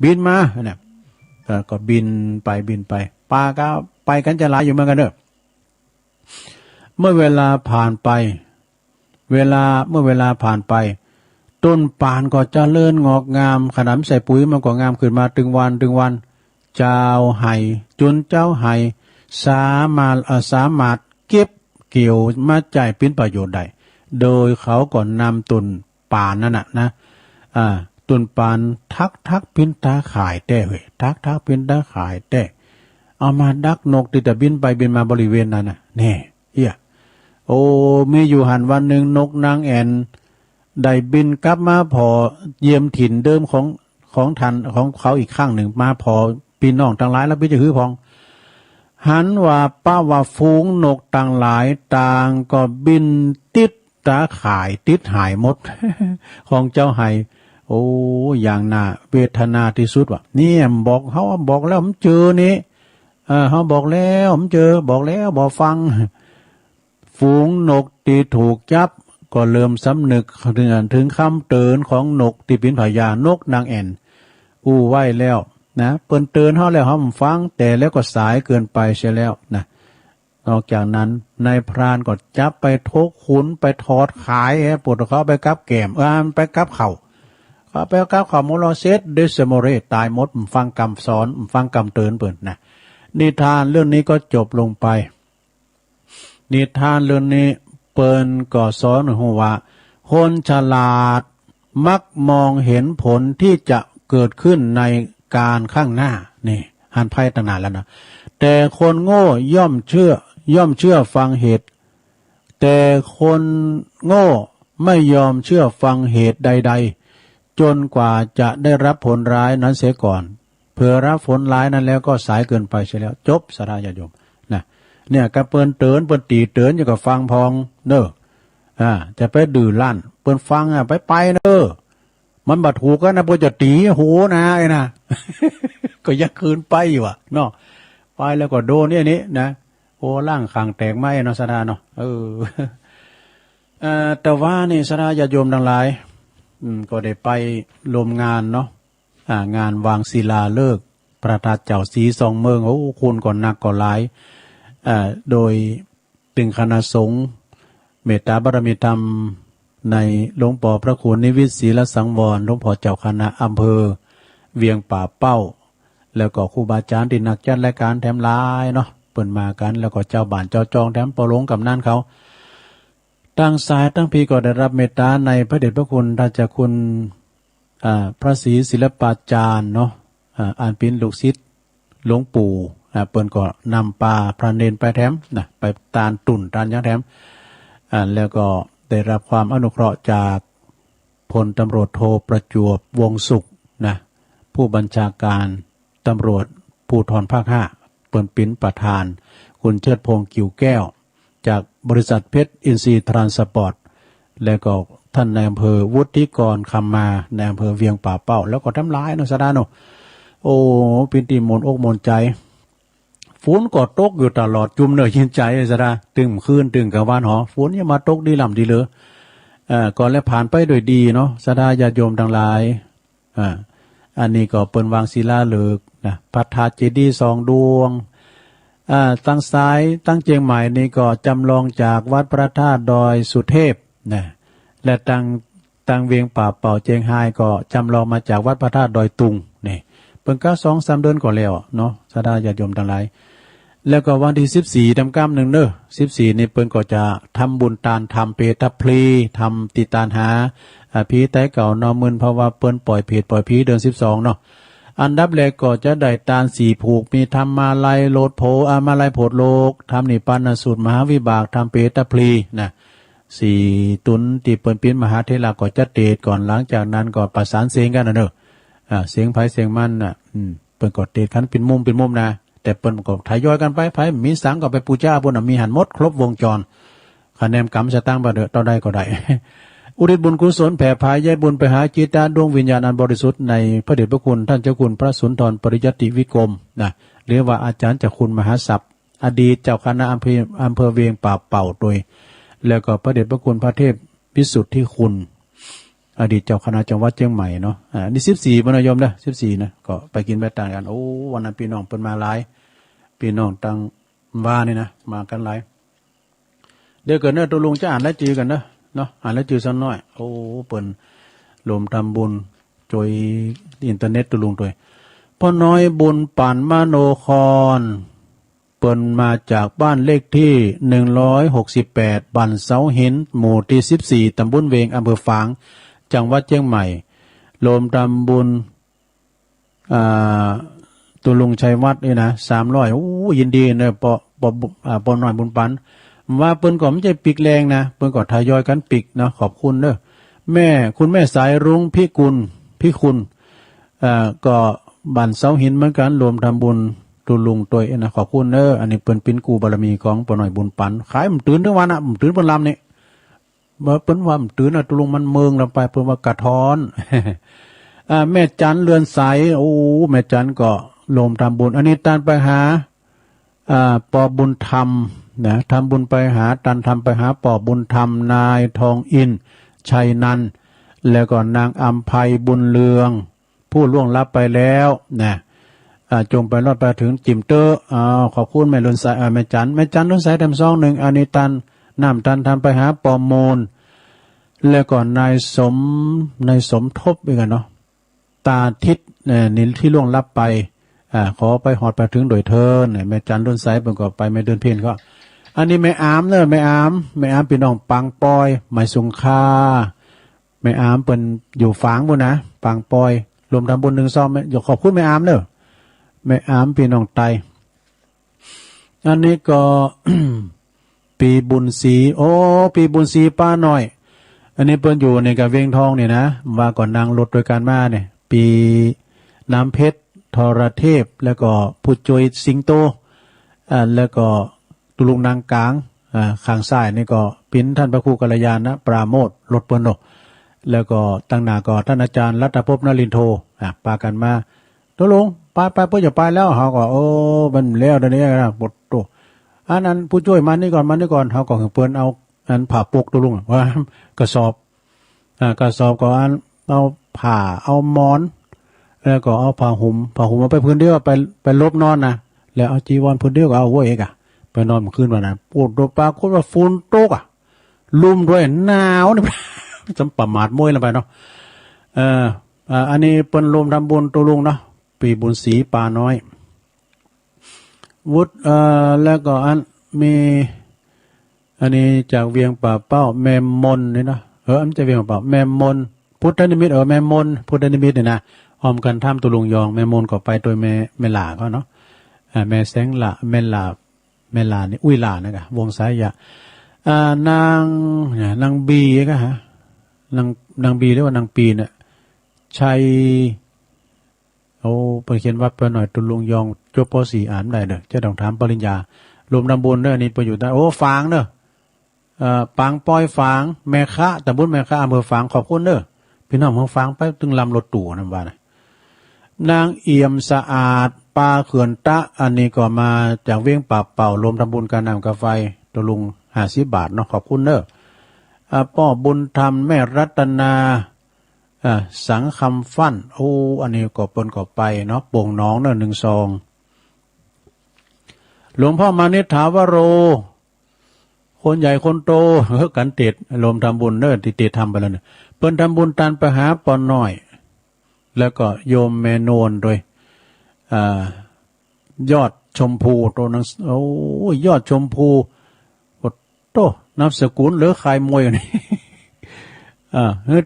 บินมาเนี่ยก็บินไปปลาก็ไปกันจะหลายอยู่เหมือนกันเด้อเมื่อเวลาผ่านไปเมื่อเวลาผ่านไปต้นปานก็เจริญงอกงามขนำใส่ปุ๋ยมันก็งามขึ้นมาถึงวันเจ้าไห่จนเจ้าไห่สามารถเก็บเกี่ยวมาจ่ายเป็นประโยชน์ได้โดยเขาก็นำต้นปานนั่นนะต้นปานทักพินตาขายแต่เว้ยทักพินตาขายแต่เอามาดักนกที่จะบินไปบินมาบริเวณนั้นน่ะแน่โอ้มีอยู่หันวันหนึ่งนกนางแอ่นได้บินกลับมาพอเยี่ยมถิ่นเดิมของทันของเขาอีกข้างหนึ่งมาพอปีน้องต่างหลายแล้วพี่จะหือพองหันว่าป้าว่าฝูงนกต่างหลายต่างก็บินติดตาข่ายติดหายหมด ของเจ้าไห่โอ้อย่างน่าเวทนาที่สุดว่ะนี่บอกเขาบอกแล้วผมเจอนี่เขาบอกแล้วผมเจอบอกแล้วบอกฟังฝูงนกที่ถูกจับก็เริ่มสำนึกถึงคำเตือนของนกที่เป็นพญานกนางแอ่นไหวแล้วนะเปิ้นเตือนเขาแล้วเขาฟังแต่แล้วก็สายเกินไปเสียแล้วนะนอกจากนั้นนายพรานก็จับไปทกขุนไปทอดขายปวดเขาไปกับแกมไปกับเข่าเขาไปกับเข่าโมโลเซตเดซโมเรตายหมดฟังคำสอนฟังคำเตือนเปิ้นนะนิทานเรื่องนี้ก็จบลงไปนิทานเรื่องนี้เปิ้นก็สอนหัวว่าคนฉลาดมักมองเห็นผลที่จะเกิดขึ้นในการข้างหน้านี่หันไพ่ตั้งนานแล้วนะแต่คนโง่ย่อมเชื่อฟังเหตุแต่คนโง่ไม่ยอมเชื่อฟังเหตุใดๆจนกว่าจะได้รับผลร้ายนั้นเสียก่อนเผื่อรับผลร้ายนั้นแล้วก็สายเกินไปเสียแล้วจบสาราญาโยมนะเนี่ยกระเปิ้นเตือนเปิ้นตีเตือนอยู่กับฟังพองเด้อจะไปดื้อลั่นเปิ้นฟังไปเด้อมันบัดถูกกันนะเปิ้นจะตีโหนะไอ้นะ ก็ยักคืนไปอยู่อ่ะเนาะไปแล้วก็โดนนี่นะโอ้ล่างขางแตกไหมเนาะสดาเนาะแต่ว่านี่สดาญาโยมทั้งหลายก็ได้ไปรวมงานเนาะงานวางศิลาฤกษ์พระธาตุเจ้าศรีสองเมืองโอ้คนก่อนหนักก่อนหลายโดยตึงคณะสงฆ์เมตตาบารมีธรรมในหลวงพ่อพระคุณนิวิตศีลสังวรหลวงพ่อเจ้าคณะอำเภอเวียงป่าเป้าแล้วก็ครูบาอาจารย์ที่นักจัดรายการแถมหลายเนาะเปิ่นมากันแล้วก็เจ้าบ้านเจ้าจองแถมปอหลงกับนั่นเขาตั้งสายตั้งพีก็ได้รับเมตตาในพระเดชพระคุณราชคุณพระศรีศิลปาจารย์เนาะอ่านเป็นลูกศิษย์หลวงปู่เปิ้นก็นำปลาพระเนนไปแถมนะไปตานตุ่นตานยังแถมแล้วก็ได้รับความอนุเคราะห์จากพลตำรวจโทประจวบวงสุขนะผู้บัญชาการตำรวจภูธรภาค5เปิ้นเป็นประธานคุณเชิดพงษ์กิ่วแก้วจากบริษัทเพชรอินทรีย์ทรานสปอร์ตแล้วก็ท่านนายอำเภอวุฒิกรคำมาในอำเภอเวียงป่าเป้าแล้วก็ทำลายเนาะสดาเนาะโอ้ปิติมนอกมนใจฝนก็ตกอยู่ตลอดจุ่มเนื้อยินใจสดาตึงคืนตึงกลางวันหอฝนยังมาตกดีลำดีเลยก่อนแล้วผ่านไปโดยดีเนาะสดาญาติโยมทั้งหลายอันนี้ก็เปิ้นวางศิลาฤกษ์นะพระธาตุเจดีย์2 ดวงตั้งซ้ายตั้งเจียงใหม่นี่ก็จำลองจากวัดพระธาตุดอยสุเทพนะและตั้งเวียงป่าเป่าเจียงไฮ้ก็จำลองมาจากวัดพระธาตุดอยตุงนี่เพิ่นก็2-3 เดือนก่อนแล้วเนาะสดาญาติโยมทั้งหลายแล้วก็วันที่14 กำนึงเด้อ14นี่เพิ่นก็จะทำบุญตานทำเปตพลีทำติตานหาผีไตเก่านอมึนเพราะว่าเปิ้นปล่อยเพจปล่อยผีเดือน12เนาะอันดับแรกก็จะได้ตาน4 ผูกมีทำมาลัยโลดโผมาลัยโพดโลกทำนิปันนสูตรมหาวิบากทำเปตพลีนะ4 ตุนที่เปิ้นเป็นมหาเถระก็จะเตดก่อนหลังจากนั้นก็ประสานเสียงกันเด้อเสียงไผเสียงมันเปิ้นก็เตดคันเป็นมุมนะแต่เปิ้นก็ทยอยกันไปไผมีสังก็ไปปูจ้าพุ่นมีหันหมดครบวงจรคะแนนกรรมสตั้งบ่เด้อต่อได้ก็ได้ อุทิศบุญกุศลแผ่พายายบุญไปหาจิตดวงวิญญาณอันบริสุทธิ์ในพระเดชพระคุณท่านเจ้าคุณพระสุนทรปริยัติวิกรมนะหรือว่าอาจารย์เจ้าคุณมหาศัพท์อดีตเจ้าคณะอำเภอเวียงป่าเป่าโดยแล้วก็พระเดชพระคุณพระเทพพิสุทธิคุณ อดีตเจ้าคณะจังหวัดเชียงใหม่เนาะนี่14บ่นะโยมเด้อ14นะก็ไปกินไปตานกันโอ้วันนั้นพี่น้องเพิ่นมาหลายพี่น้องตั้งว่านี่นะมากันหลายเดี๋ยวเกิดเด้อตัวลุงจะอ่านและจือกันเด้อเนาะอ่านและจือสักหน่อยโอ้เปิ้นรวมทำบุญโดยอินเทอร์เน็ตตัวลุงตัวพ่อน้อยบุญป่านมโนครเปิ้นมาจากบ้านเลขที่168บ้านเสาหินหมู่ที่14ตำบลเวงอำเภอฝางจังหวัดเชียงใหม่รวมทำบุญตัวลุงชัยวัฒน์นี่นะ300โอ้ยินดีเนอะปอน้อยบุญปันว่าเปิ้นก็ไม่ใช่ปิกแรงนะเปิ้นก็ทยอยกันปิกเนาะขอบคุณเด้อคุณแม่สายรุ้งพี่คุณก็บ้านเสาหินเหมือนกันรวมทำบุญตัวลุงตัวนะขอบคุณเด้ออันนี้เปิ้นปิ้นกูบารมีของปอน้อยบุญปันขายมันตื่นทั้งวันน่ะมันตื่นเปิ้นลำนี่บ่เปิ้นว่ามันตื่นน่ะตัวลุงมันเมืองลำไปเปิ้นว่ากระท้อน แม่จันเรือนใสโอ้แม่จันก็รวมทำบุญอันนี้ตันไปหาปอบุญธรรมนะทำบุญไปหาตันทำไปหาปอบุญธรรมนายทองอินชัยนันท์แล้วก็นางอัมภัยบุญเรืองผู้ล่วงลับไปแล้วนะจงไปรอดไปถึงจิมเตอร์ขอบคุณแม่เรือนใสแม่จันเรือนใสทำซองหนึ่งอันนี้ตันน้ำตันทำไปหาปอมูลแล้วก็นายสมทบอีกกันเนาะตาทิศนี่ที่ล่วงลับไปขอไปหอดไปถึงโดยเทินแม่จันรุ่นไซเป็นก็ไปแม่เดินเพียนก็อันนี้แม่อามเนอะแม่อามพี่น้องปังปอยหมายสุงคาแม่อามเป็นอยู่ฝางบุญนะปังปอยรวมทำบุญ1 ซองอยากขอบคุณแม่อามเนอะแม่อามพี่น้องไตอันนี้ก็ ปีบุญศรีโอ้ปีบุญศรีป้าหน่อยอันนี้เปิ้นอยู่ในกับเวียงทองเนี่ยนะว่าก่อนนางรถโดยการมาเนี่ยปีน้ำเพชรทรเทพแล้วก็ผู้จอยสิงโตแล้วก็ตุลุงนางกลางข้างซ้ายนี่ก็ปิ้นท่านพระครูกัลยาณปราโมทย์รถเปิ้นเนาะแล้วก็ตั้งหน้าก็ท่านอาจารย์รัตภพนรินทร์โทปากันมาตุลุงไปเพิ่นจะไปแล้วเฮาก็โอ้มันแล้วเดี๋ยวนี้นะปดโตอันนั้นผู้ช่วยมานี่ก่อนเฮาก็เปิ้นเอาอันผ่าปกตุลุงว่ากระสอบก็อันเอาผ่าเอาหมอนแล้วก็เอาผ้าห่มมาไปพื้นเดียวไปลบนอนนะแล้วเอาจีวรพื้นเดียวก็เอาไว้เองไปนอนเมื่อคืนวันนั้นปวดตัวปลาคนว่าฝุ่นตกลุ่มด้วยหนาวนี่ จำประมาทมวยลงไปเนาะอันนี้เปิ้นรวมทำบุญตัวลุงเนาะปีบุญศรีป่าน้อยวุฒิแล้วก็อันมีอันนี้จากเวียงป่าเป้าแม่มนนี่นะอันจะเวียงป่าแม่มนพุทธนิมิตแม่มนพุทธนิมิตเนี่ยนะออมกันท่ามตุลุงยองแม่มนก็ไปโดยแม่หลาเขาเนาะแม่แสงหลาแม่หลานี่อุ้ยหลานะกะวงสายยะนางบีก็ฮะนางบีหรือว่านางปีเนี่ยชัยโอ้เปิดเขียนวัดไปหน่อยตุลุงยองจบป .4 อ่านได้เด้อจะต้องถามปริญญารวมทำบุญเด้อนี่ไปอยู่ได้โอ้ฝางเด้อปังปอยฝางแม่คะตำบลแม่คะอำเภอฝางขอบคุณเด้อพี่น้องของฝางไปถึงลำรถตู่นั่นว่านะนางเอี่ยมสะอาดปลาเขื่อนตะอันนี้ก็มาจากเวียงป่าเป่ารวมทำบุญการนำกาไฟตัวลุง50 บาทเนาะขอบคุณเด้อป้อบุญธรรมแม่รัตนาสังคำฟั่นโอ้อันนี้ก็ปนก็ไปเนาะโป่งน้องเนาะ1 ซองหลวงพ่อมานิษฐาวโรคนใหญ่คนโตกันติดรวมทำบุญเด้อติดทำไปแล้วเนี่ยเปิ้นทำบุญตันไปหาปอนน้อยแล้วก็โยมแม่โนนโดยยอดชมพูตัวนั้นโอ้ยอดชมพูโตนับสกุลหรือใครมวยนี่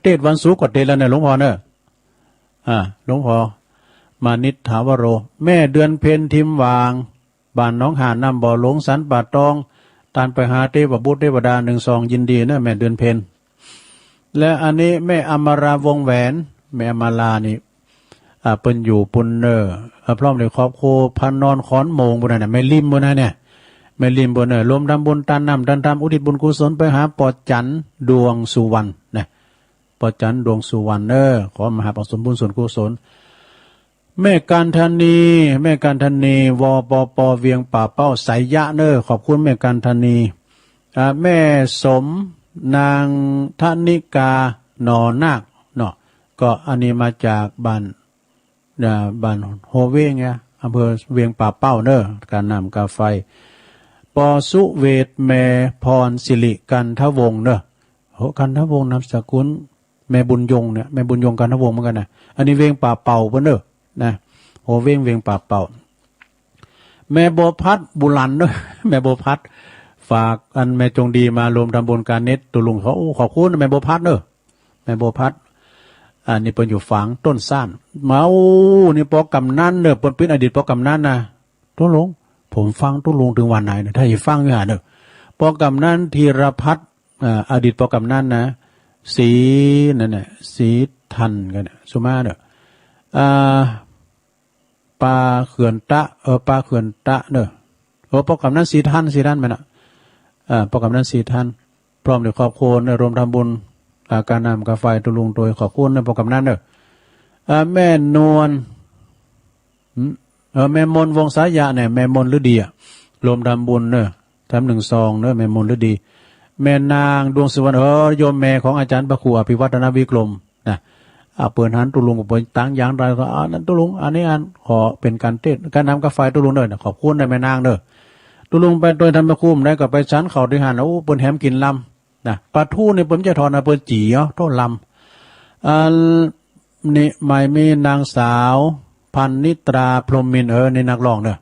เทศวันศุกร์ก็เทศแล้วเนี่ยหลวงพ่อเนอะหลวงพ่อมานิษฐาวโรแม่เดือนเพ็ญทิมวางบ้านน้องหาน้ำบ่อหลงสันป่าตองตันไปหาเทพบุตรเทวดา1 ซองยินดีนะแม่เดือนเพ็ญและอันนี้แม่อมราวงแหวนแม่อมรานี่เปิ้นอยู่ปุนเนอร์พร้อมด้วยครอบครัวพันนอนขอนโมงบนนั้นไม่ริมบนนั้นเนี่ยไม่ริมบนเนอร์รวมทำบุญตันนำตันทำอุทิศบุญกุศลไปหาปอจันดวงสุวรรณนะปอจันดวงสุวรรณขอมหาปสมบุญส่วนกุศลแม่การธนีวปปเวียงป่าเป้าสายยะขอบคุณแม่การธนีแม่สมนางธนิกาหนอนาค ก็อันนี้มาจากบ้านโฮเวงไงอำเภอเวียงป่าเป้าเนอการนำกาไฟปอสุเวทแม่พรสิริกันทวงศ์เนอะโหกันทวงศ์นามสกุลแม่บุญยงเนี่ยแม่บุญยงกันทวงศ์เหมือนกันนะอันนี้เวียงป่าเป่าเพิ่นเนอะนะโหเวียงป่าเป่าแม่บัวพัดบุรันเนอะแม่บัวพัดฝากอันแม่จงดีมารวมทำบุญการเน็ตตุลุงเขาขอบคุณแม่บัวพัดเนอะแม่บัวพัดอันนี้เปิ้นอยู่ฝังต้นซ่านเมานี่ปอกำนันเนอะเปิ้นเป็นอดีตปอกำนันนะตุลุงผมฟังตุลุงถึงวันไหนเนี่ยถ้าอย่าฟังอย่าเนอะปอกำนันธีรพัฒน์อดีตปอกำนันนะสีนั่นน่ะสีทันกันน่ะสุมาเนอะปลาเขื่อนตะปลาเขื่อนตะเนอะปอกำนันสีทันมันน่ะปอกำนันสีทันพร้อมด้วยครอบครัวเนอะรวมทำบุญการนำกาไฟตุลุงโดยขอบคุณในโปรแกรมนั้นเนอะแม่นวลแม่มนวงสายะเนี่ยแม่มนฤดีรวมทำบุญเนอะทำ1 ซองเนอะแม่มนฤดีแม่นางดวงสุวรรณโยมแม่ของอาจารย์พระครูอภิวัฒนวิกรมนะเปิดหันตุลุงกับเปิดตั้งอย่างไรก็นั้นตุลุงอันนี้ขอเป็นการเทศการนำกาไฟตุลุงเนอะขอบคุณในแม่นางเนอะตุลุงไปโดยทำพระคุ้มได้กับไปชั้นเขาที่หันเปิดแหมกินลำนะปลาทูเนี่ยผมจะทอนเปิดจี๋โต้นลำนี่หมายมีนางสาวพันนิตราพรหมินในนักร้องเนอะ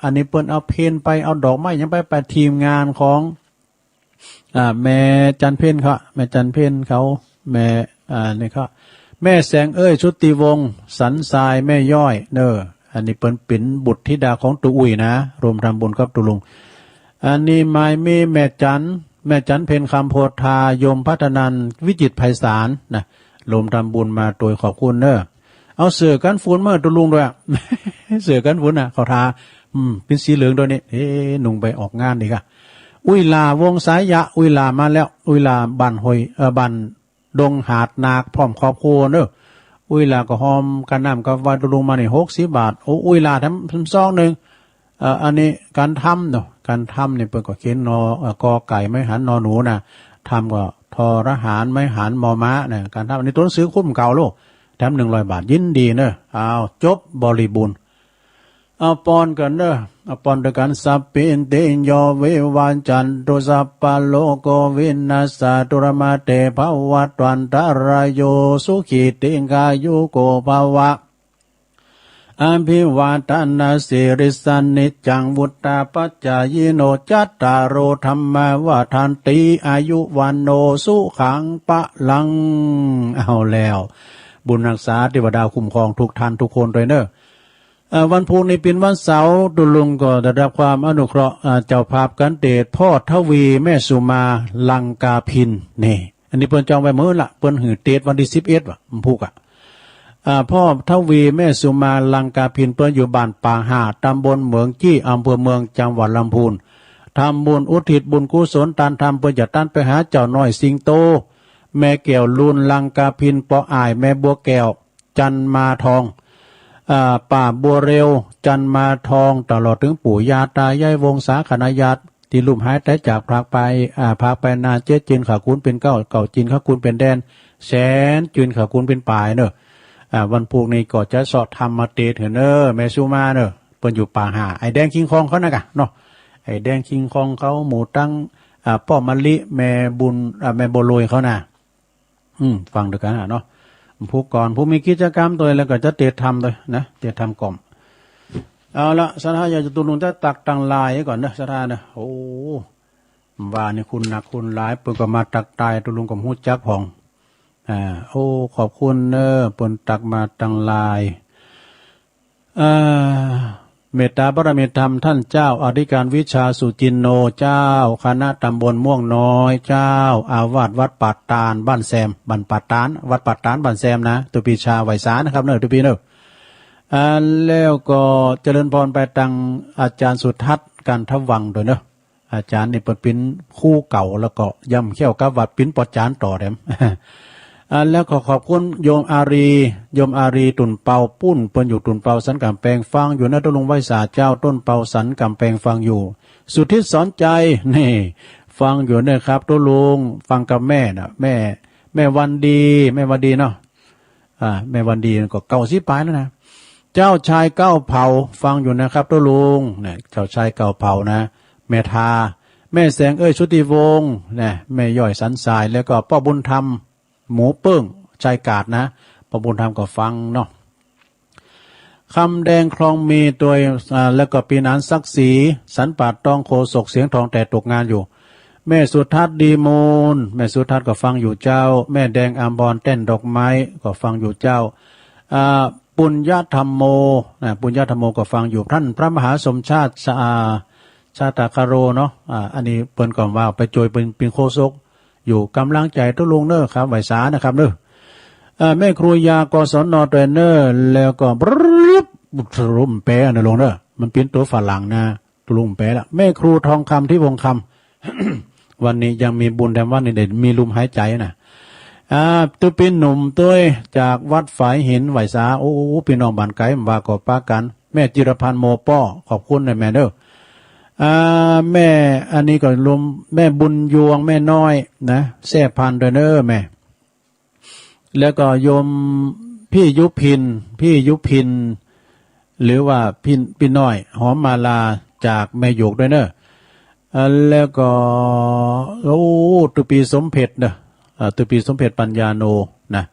อันนี้เปิ้นเอาเพนไปเอาดอกไม้ยังไปทีมงานของแม่จันเพ่นเขาแม่จันเพ่นเขาแม่นี่เขาแม่แสงชุติวงศ์สันทรายแม่ย่อยเนอะอันนี้เปิ้นเป็นบุตรธิดาของตุอุ่ยนะรวมทำบุญกับตุลุงอันนี้หมายมีแม่จันเพ็ญคำโพธายมพัฒนันวิจิตรไพศาลนะรวมทำบุญมาโดยขอบคุณเนอะเอาเสือกันฝุ่นเมื่อตุลุงด้วย เสือกันฝุ่นเขาทาเป็นสีเหลืองด้วยนี่นุ่งไปออกงานดีค่ะอุยลาวงสายยะอุยลามาแล้วอุยลาบันหอยบันดงหาดนาคพร้อมครอบครัวเนอะอุยลาก็หอมกันน้ำกับวัดตุลุงมาเนี่ย60 บาทโอ้อุยลาทำซองหนึ่งอันนี้การทำเนาะการทำเนี่ยเปิดก็เขียนกอไก่ไม่หันนอหนูนะทำก็ทอรหารไม่หันมอม้าเนี่ยการทำอันนี้ตัวหนังสือคุ้มเก่าโลกแถม100 บาทยินดีเนอะเอาจบบริบูรณ์เอาปอนกันเนอะเอาปอนด้วยกันสัพพินเตโยเววันจันตุสัพพะโลกวินาศตุรมาเตภวัตวันตรายโยสุขิติกายุโกภวะอภิวาทนาสิริสนิจังวุตตาปัจจายโนจัตตารโอธรรมวาทันติอายุวันโนสุขังปะลังเอาแล้วบุญรักษาเทวดาคุ้มครองทุกท่านทุกคนเลยเนอะวันพุธนี้เป็นวันเสาร์ตุลุงก็ได้รับความอนุเคราะห์เจ้าภาพกันเดชพ่อทวีแม่สุมาลังกาพินนี่อันนี้เปิ้นจองไว้มื้อละเปิ้นหือเดชวันที่11ว่ะมันพุกพ่อทวีแม่สุมาลังกาพินเปิ้นอยู่บ้านป่าหาตำบลเหมืองจี้อำเภอเมืองจังหวัดลำพูนทำบุญอุทิศบุญกุศลตานทำเปิ้นจะตั้นไปหาเจ้าน้อยสิงโตแม่แก้วลุนลังกาพินปออ้ายแม่บัวแก้วจันมาทองป่าบัวเร็วจันมาทองตลอดถึงปู่ย่าตายายวงศาคณาญาติที่ลุ่มหายแต่จากพรากไปพาไปนาเจ๊จินขาคุณเป็นเก่าจินขาคุณเป็นแดนแสนจินขาคุณเป็นป่ายเนอะวันพวกนี้ก็จะสอดทำมาเตะเถอะเนอะแม่ซูมาเนอะเปิ้นอยู่ป่าหาไอ้แดงคิงคองเขานะกะเนาะไอ้แดงคิงคองเขาหมูตั้งป้อมะลิแม่บุญแม่โบโลยเขาน่ะฟังดูกันเนาะผู้ก่อนผู้มีกิจกรรมตัวแล้วก็จะเตะทำเลยนะเตะทำกล่อมเอาละสถาอยากจะตุลุงจะตักตังลายก่อนนะสถานะโอ้ว่านี่คุณหนักคุณหลายเปิ้นก็มาตักตายตุลุงกับฮู้จักของโอ้ขอบคุณเนอะเปิ้นตักมาตังลายเมตตาบารมีธรรมท่านเจ้าอธิการวิชาสุจินโนเจ้าคณะตำบลม่วงน้อยเจ้าอาวาสวัดป่าตาลบ้านแซมบ้านป่าตาลวัดป่าตาลบ้านแซมนะตุปีชาไวสานะครับเนอะตุปีเนอะแล้วก็เจริญพรไปตังอาจารย์สุทัศน์การทวังด้วยเนอะอาจารย์นี่เป็นคู่เก่าแล้วก็ย่ำเขี้ยวกับวัดปิ้นปอจานต่อเต็มแล้วขอขอบคุณโยมอารีตุนเปาปุ้นเปิ้นอยู่ตุนเปาสันกำแพงฟังอยู่นะตุลุงไวสาเจ้าต้นเปาสันกำแพงฟังอยู่สุทธิสอนใจนี่ฟังอยู่เนี่ยครับตุลุงฟังกับแม่น่ะแม่วันดีเนาะ แม่วันดีก็90 ปลายแล้วนะเจ้าชายเก้าเผ่าฟังอยู่นะครับตัวลุงเนี่ยเจ้าชายเก้าเผ่านะแม่ทาแม่แสงชุติวงศ์เนี่ยแม่ย่อยสันสายแล้วก็พ่อบุญธรรมหมูเปิ้งชายกาดนะพ่อบุญธรรมก็ฟังเนาะคำแดงคลองมีตัวแล้วก็ปีนานศักดิ์ศรีสันปาดตองโคศกเสียงทองแต่ตกงานอยู่แม่สุทัศน์ดีมูลแม่สุทัศน์ก็ฟังอยู่เจ้าแม่แดงอามบอนเต้นดอกไม้ก็ฟังอยู่เจ้าปุญญธรรมโมปุญญธรรมโมก็ฟังอยู่ท่านพระมหาสมชาติชาตาคาโรเนาะอันนี้เปิ้นก่อนว่าไปโจยเป็นโคศกอยู่กำลังใจตุลุงเนอครับไหวสานะครับเนอแม่ครูยากศนเทรนเนอร์แล้วก็รุมแปะนะลงเนอมันเป็นตัวฝรั่งนะตุลุงแปะละแม่ครูทองคำที่วงคำ วันนี้ยังมีบุญแถมว่านี่เด็ดมีลมหายใจนะตัวเป็นหนุ่มตัวจากวัดฝายหินไหวสาโอ้พี่น้องบ้านไกลว่าก็ปากันแม่จิรพันธ์โมป้อขอบคุณนะแม่เด้อแม่อันนี้ก็รวมแม่บุญยวงแม่น้อยนะแซ่พันเดเนอร์แม่แล้วก็โยมพี่ยุพินหรือว่าพี่น้อยหอมมาลาจากแม่โยกด้วยเนอะแล้วก็ตุปีสมเพชรเนอะตุปีสมเพชรปัญญาโนนะ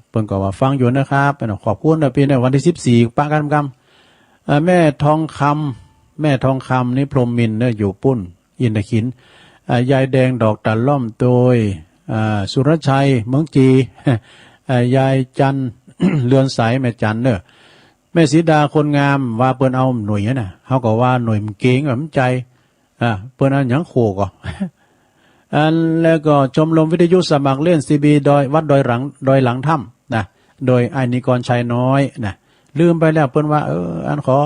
เพิ่นก็ว่าฟังอยู่นะครับขอบคุณนะพี่เนี่ยวันที่14ปะกันกำแม่ทองคำนี่พรหมมินเนี่ยอยู่ปุ้นอินทขินยายแดงดอกตะล่อมโดยสุรชัยเมืองจียายจัน เรือนสายแม่จันเนอะแม่สีดาคนงามว่าเปิ้นเอาหน่วยน่ะเฮาก็ว่าหน่วยมันเก่งแบบใจเปิ้นเอาหยังโคก็ แล้วก็ชมรมวิทยุสมัครเล่นซีบีดอยวัดดอยหลังถ้ำนะโดยไอ้นิกรชัยน้อยนะลืมไปแล้วเปิ้นว่าอันขอ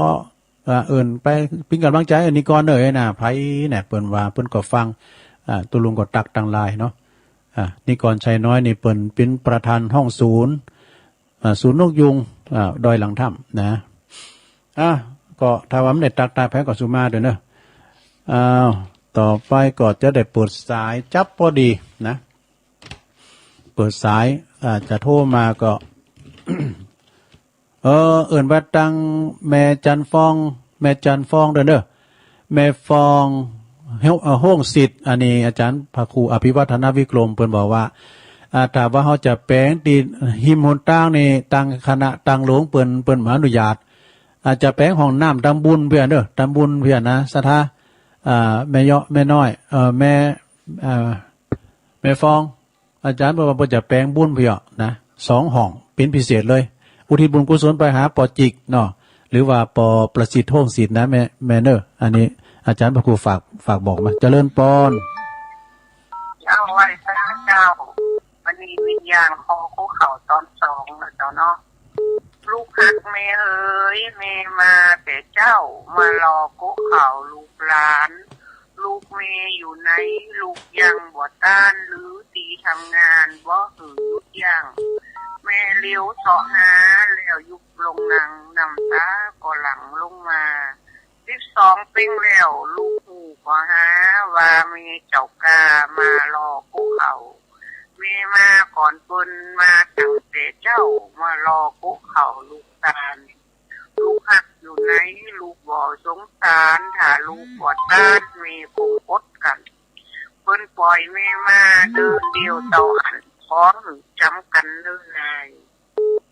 ไปเป็นกำลังใจอันนิกรนะไผเนี่ยเปิ้นว่าเปิ้นก็ฟังตุลุงก็ตักตังลายเนาะนิกรชัยน้อยนี่เปิ้นเป็นประธานห้องศูนย์นกยุงดอยหลังถ้ำนะก็ถ้าว่ามันได้ตักตาแพ้ก็สุมาเด้อเนอะต่อไปก็จะได้เปิดสายจับพอดีนะเปิดสายจะโทรมาก็ บัดตังแม่จันฟองเด้อเนอะแม่ฟองห้องสิทธิ์อันนี้อาจารย์พระครูอภิวัฒนวิกรมเพิ่นบอกว่าถ้าว่าเขาจะแปลงตีหิมหนตั้งนี่ตั้งคณะตั้งหลวงเปิ้นมาอนุญาตอาจจะแปลงห้องน้ำตำบุญเพื่อนเด้อตำบุญเพื่อนนะสถาแม่เยาะแม่น้อยแม่ฟองอาจารย์บอกว่าจะแปลงบุญเพื่อนะ2 ห้องเป็นพิเศษเลยอุทิศบุญกุศลไปหาปอจิกเนาะหรือว่าปอประสิทธิ์โฮงศิษย์นะแม่เนออันนี้อาจารย์พระครูฝากบอกมาเจริญปอนเอาไว้พระเจ้าวันนี้วิญญาณของภูเขาตอน2นะเจ้าเนาะลูกฮักแม่เอ๋ยแม่มาแต่เจ้ามารอภูเขาลูกหลานลูกแม่อยู่ไหนลูกยังบ่ต้านหรือตีทำงานบ่หือยุดยังแม่เลี้ยวเสาะหาแล้วยุบลงนังน้ำตาก็หลังลงมา12ปีแล้วลูกหูก็หาว่ามีเจ้ากามารอภูเขาแม่มาก่อนปุนมาตั้งแต่เจ้ามารอภูเขาลูกตาลลูกหักอยู่ไหนลูกบ่สงสารถ้าลูกบ่ต้านมีคงอดกันเพิ่นปล่อยแม่มาเดินเดียวเต่าหันพร้อมจำกันเดินนาย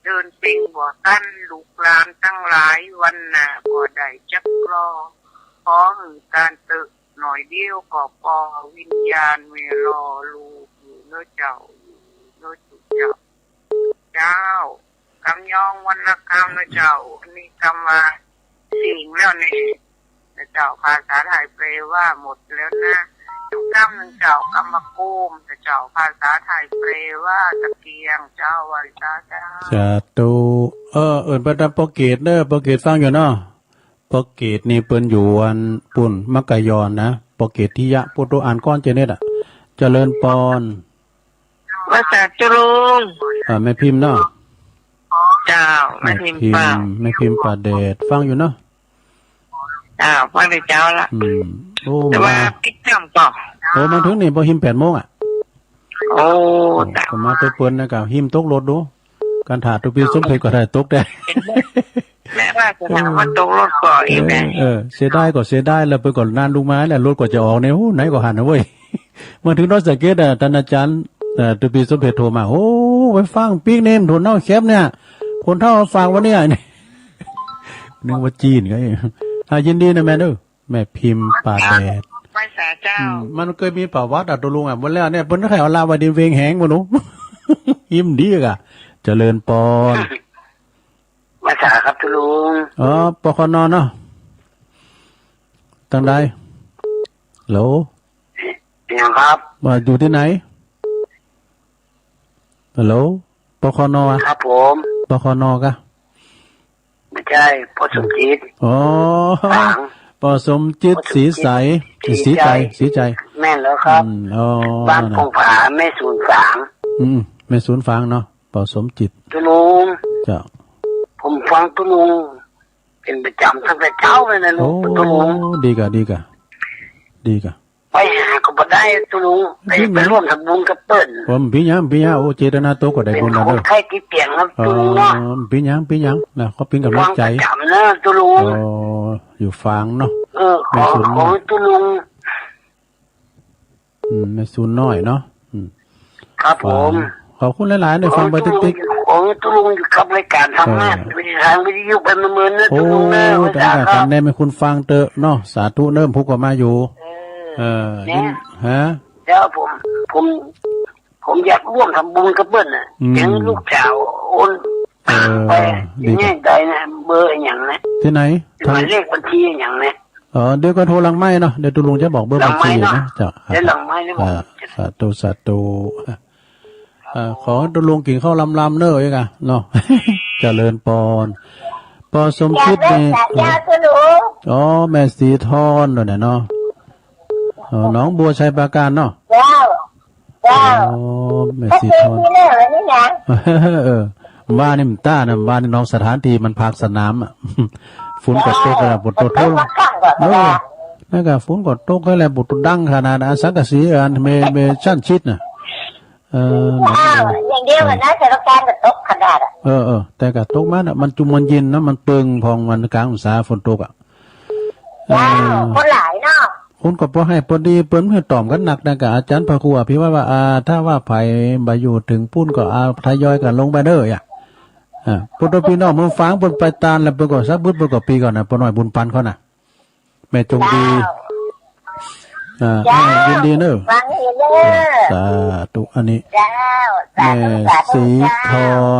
เดินปิงบ่ตั้นลูกหลานตั้งหลายวันหน้าบ่ได้จักรอขอหือการตึกหน่อยเดียวก็พอวิญญาณไม่รอลูกอยู่เนื้อเจ้าอยู่เนื้อจุเจ้ากำยองวันละกำนะเจ้าอันนี้กำมาสิ่งแล้วนี่เจ้าภาษาไทยแปลว่าหมดแล้วนะทุกกำหนึ่งเจ้ากำมาโกมแต่เจ้าภาษาไทยแปลว่าตะเกียงเจ้าวันเจ้าจะตูประดับโปรเกตเนอะโปรเกตฟังอยู่เนาะโปรเกตนี่เปิ้นอยู่อันปุ่นมักกะยอนนะโปรเกตที่ยะปุตุอ่านก้อนเจเน็ตเจริญปอนภาษาจุลุงแม่พิมพ์เนาะเจ้าแม่พิมพ์ประเดชฟังอยู่เนาะเจ้าฟังได้เจ้าละแต่ว่าปิดจำต่อมาถึงนี่พอหิม8 โมงโอ้ก็มาตัวเปิ้นนะก็หิมตกรถดู การถาตุปีสมเพชก็ได้ตกได้ แม่ว่าจะถามว่าตกรถก่ออีกไง เสียดายก็เสียดายแล้วไปก่อนนานลุงไม้แล้วรถก็จะออกเนี่ยโอ้ไหนก็หันนะเว้ย มาถึงรถสเก็ตท่านอาจารย์ตุปีสมเพชโทรมาโอ้ไปฟังปีกเนมโทนเน่าแคบเนี่ยคนเท่าฟังวันนี้นี่ นึกว่าจีนไงยินดีนะแม่เด้อแม่พิมพ์ป่าแดด ไม่สาเจ้า มันเคยมีประวัติตัวลุงวันแล้วเนี่ยเพิ่นให้เอาลาวาดินเวงแหงบ่หนู ยิ้มดีกะเจริญปอน มาสาครับทุลุง ปคนเนาะตั้งใดโหล ยังครับ ว่าอยู่ที่ไหนฮัลโหลปคนอ่ะ ครับผม ปคนกะ ไม่ใช่พ่อสมจิต อ๋อ ฝัง ปสมจิตสีใสสีใจ แม่นแล้วครับ อ๋อ บ้านพงผาแม่ศูนย์ฝาง แม่ศูนย์ฟางเนาะปสมจิต ทุลุง เจ้า ผมฟังทุลุงเป็นประจำตั้งแต่เช้าเลยนะลุ โอ้ งทุลุง ดีกะ ไปหาก็บ่ได้ทุลุงไปร่วมทำบุญกับเปิ้ล ผมพี่ยังโอ้เจตนาโตก็ได้ เป็น บุญแล้ว ค เด้ น อ ไข้ติดเตียงครับทุลุงเนาะ พี่ยังนะเขาเป็นกำลั ฟั ง ง ใจ ประจำนะทุลุง อยู่ฟางเนาะ ขอทุลุง แม่ศูนย์น้อยเนาะ ครับผม ขอบคุณหลายๆได้ฟังไปติ๊ก ของทุลุงอยู่กับรายการทำงานวิทางวิทยุเป็นเมือนนะ ๆโอ้ ทุลุงนะ แต่ทำแน่ไม่คุณฟังเตอะเนาะสาธุเริ่มพุกออกมาอยู่ยินฮะ แล้วผมอยากร่วมทำบุญกับเปิ้ลน่ะยังลูกสาวโอนไปง่ายใจนะเบอร์อย่างนะ ที่ไหน หมายเลขบัญชีอย่างนะ เดี๋ยวก็โทรหลังไม้เนาะเดี๋ยวตุลุงจะบอกเบอร์บัญชีนะจ้ะ เดี๋ยวหลังไม้เลยบอก สาธุขอตุลุงกินข้าวลำเนอะอีกอ่ะเนาะ เจริญปอนปอสมคิดนี่แม่สีทอนเนาะน้องบัวชัยปราการเนาะแม่สีทอนบ้านนี่มันต้านะบ้านนี่น้องสถานที่มันพากสนามอ่ะ ฝุ่นกดตกอะไรบุตรทุ่งนั่นก็ฝุ่นกดตกอะไรบุตรดังขนาดสังกะสีอันเมชั่นชิดน่ะอย่างเดียวนะแต่ละการก็ตกขนาดแต่ก็ตกมันอ่ะมันจุมันเย็นนะมันเปิงพองมันกลางองศาฝนตกอ่ะคนหลายเนาะคนก็พอให้พอดีเปิ้นเพื่อตอมกันหนักนะกับอาจารย์พระครูพี่ว่าถ้าว่าไผบ่อยู่ถึงปุ้นก็ทยอยกันลงไปเด้ออ่ะปุตตพี่น้องมึงฟังเปิ้นไปตานแล้วเปิ้นก็ซักบึดเปิ้นก็ปีก่อนน่ะเปิ้นน้อยบุญปันเขาน่ะแม่จงดียินดีเด้อฟังเด้อสาธุอันนี้แม่สีท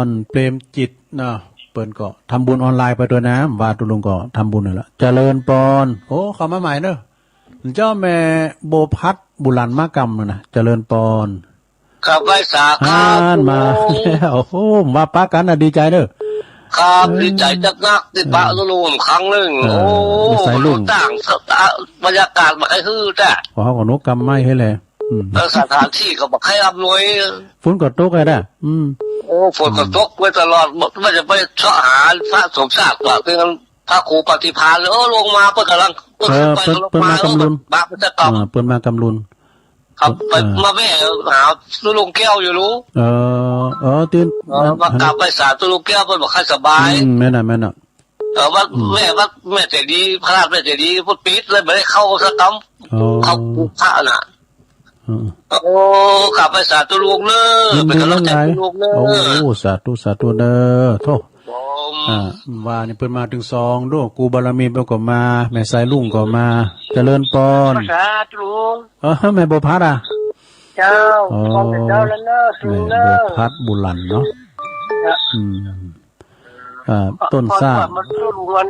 รเปรมจิตเนาะเปิ้นก็ทำบุญออนไลน์ไปด้วยนะว่าตุลุงก็ทำบุญนั่นแหละเจริญปอนโอ้เข้ามาใหม่เด้อเจ้าแม่โบพัดบุรันมากรรมนะเจริญปอนครับไว้สาครับมาโอ้โหมาปะกันน่ะดีใจเด้อครับดีใจจักนักติดปะตุลุงครั้งนึงโอ้ต่างบรรยากาศบ่ให้ฮือแต่เฮาก็นกกรรมไม้ให้แลสถานที่ก็บ่ให้อำนวยฝนก็ตกได้โอ้ฝนก็ตกไว้ตลอดว่าจะไปเสาะหาพระสมศักดิ์ก็คือพระครูปฏิภาณลงมาเพิ่นกำลังเปิ้นมากำลุนบาปจะกรรมเปิ้นมากำลุนครับไปมาแม่หาตุลุงแก้วอยู่รู้ตื่นมากลับไปสาตุลุงแก้วเพิ่นบอกให้สบายแม่น่ะว่าแม่ใจดีพระราชแม่ใจดีพุทธปิดเลยไม่ได้เข้าสักคำเข้าพระน่ะโอ้กลับไปสาตุลุงเนอะเป็นกำลังใจตุลุงเนอะโอ้สาธุเด้อโธ่ว่านี่เพิ่นมาถึง2ด้วยกูบารมีเพิ่นก็มาแม่สายลุงก็มาเจริญปอนสาธุลุงแม่บ่พัดเจ้าของเจ้าแล้วเนอะแม่บ่พัดบุรันเนาะต้นซ่ามันลุงมัน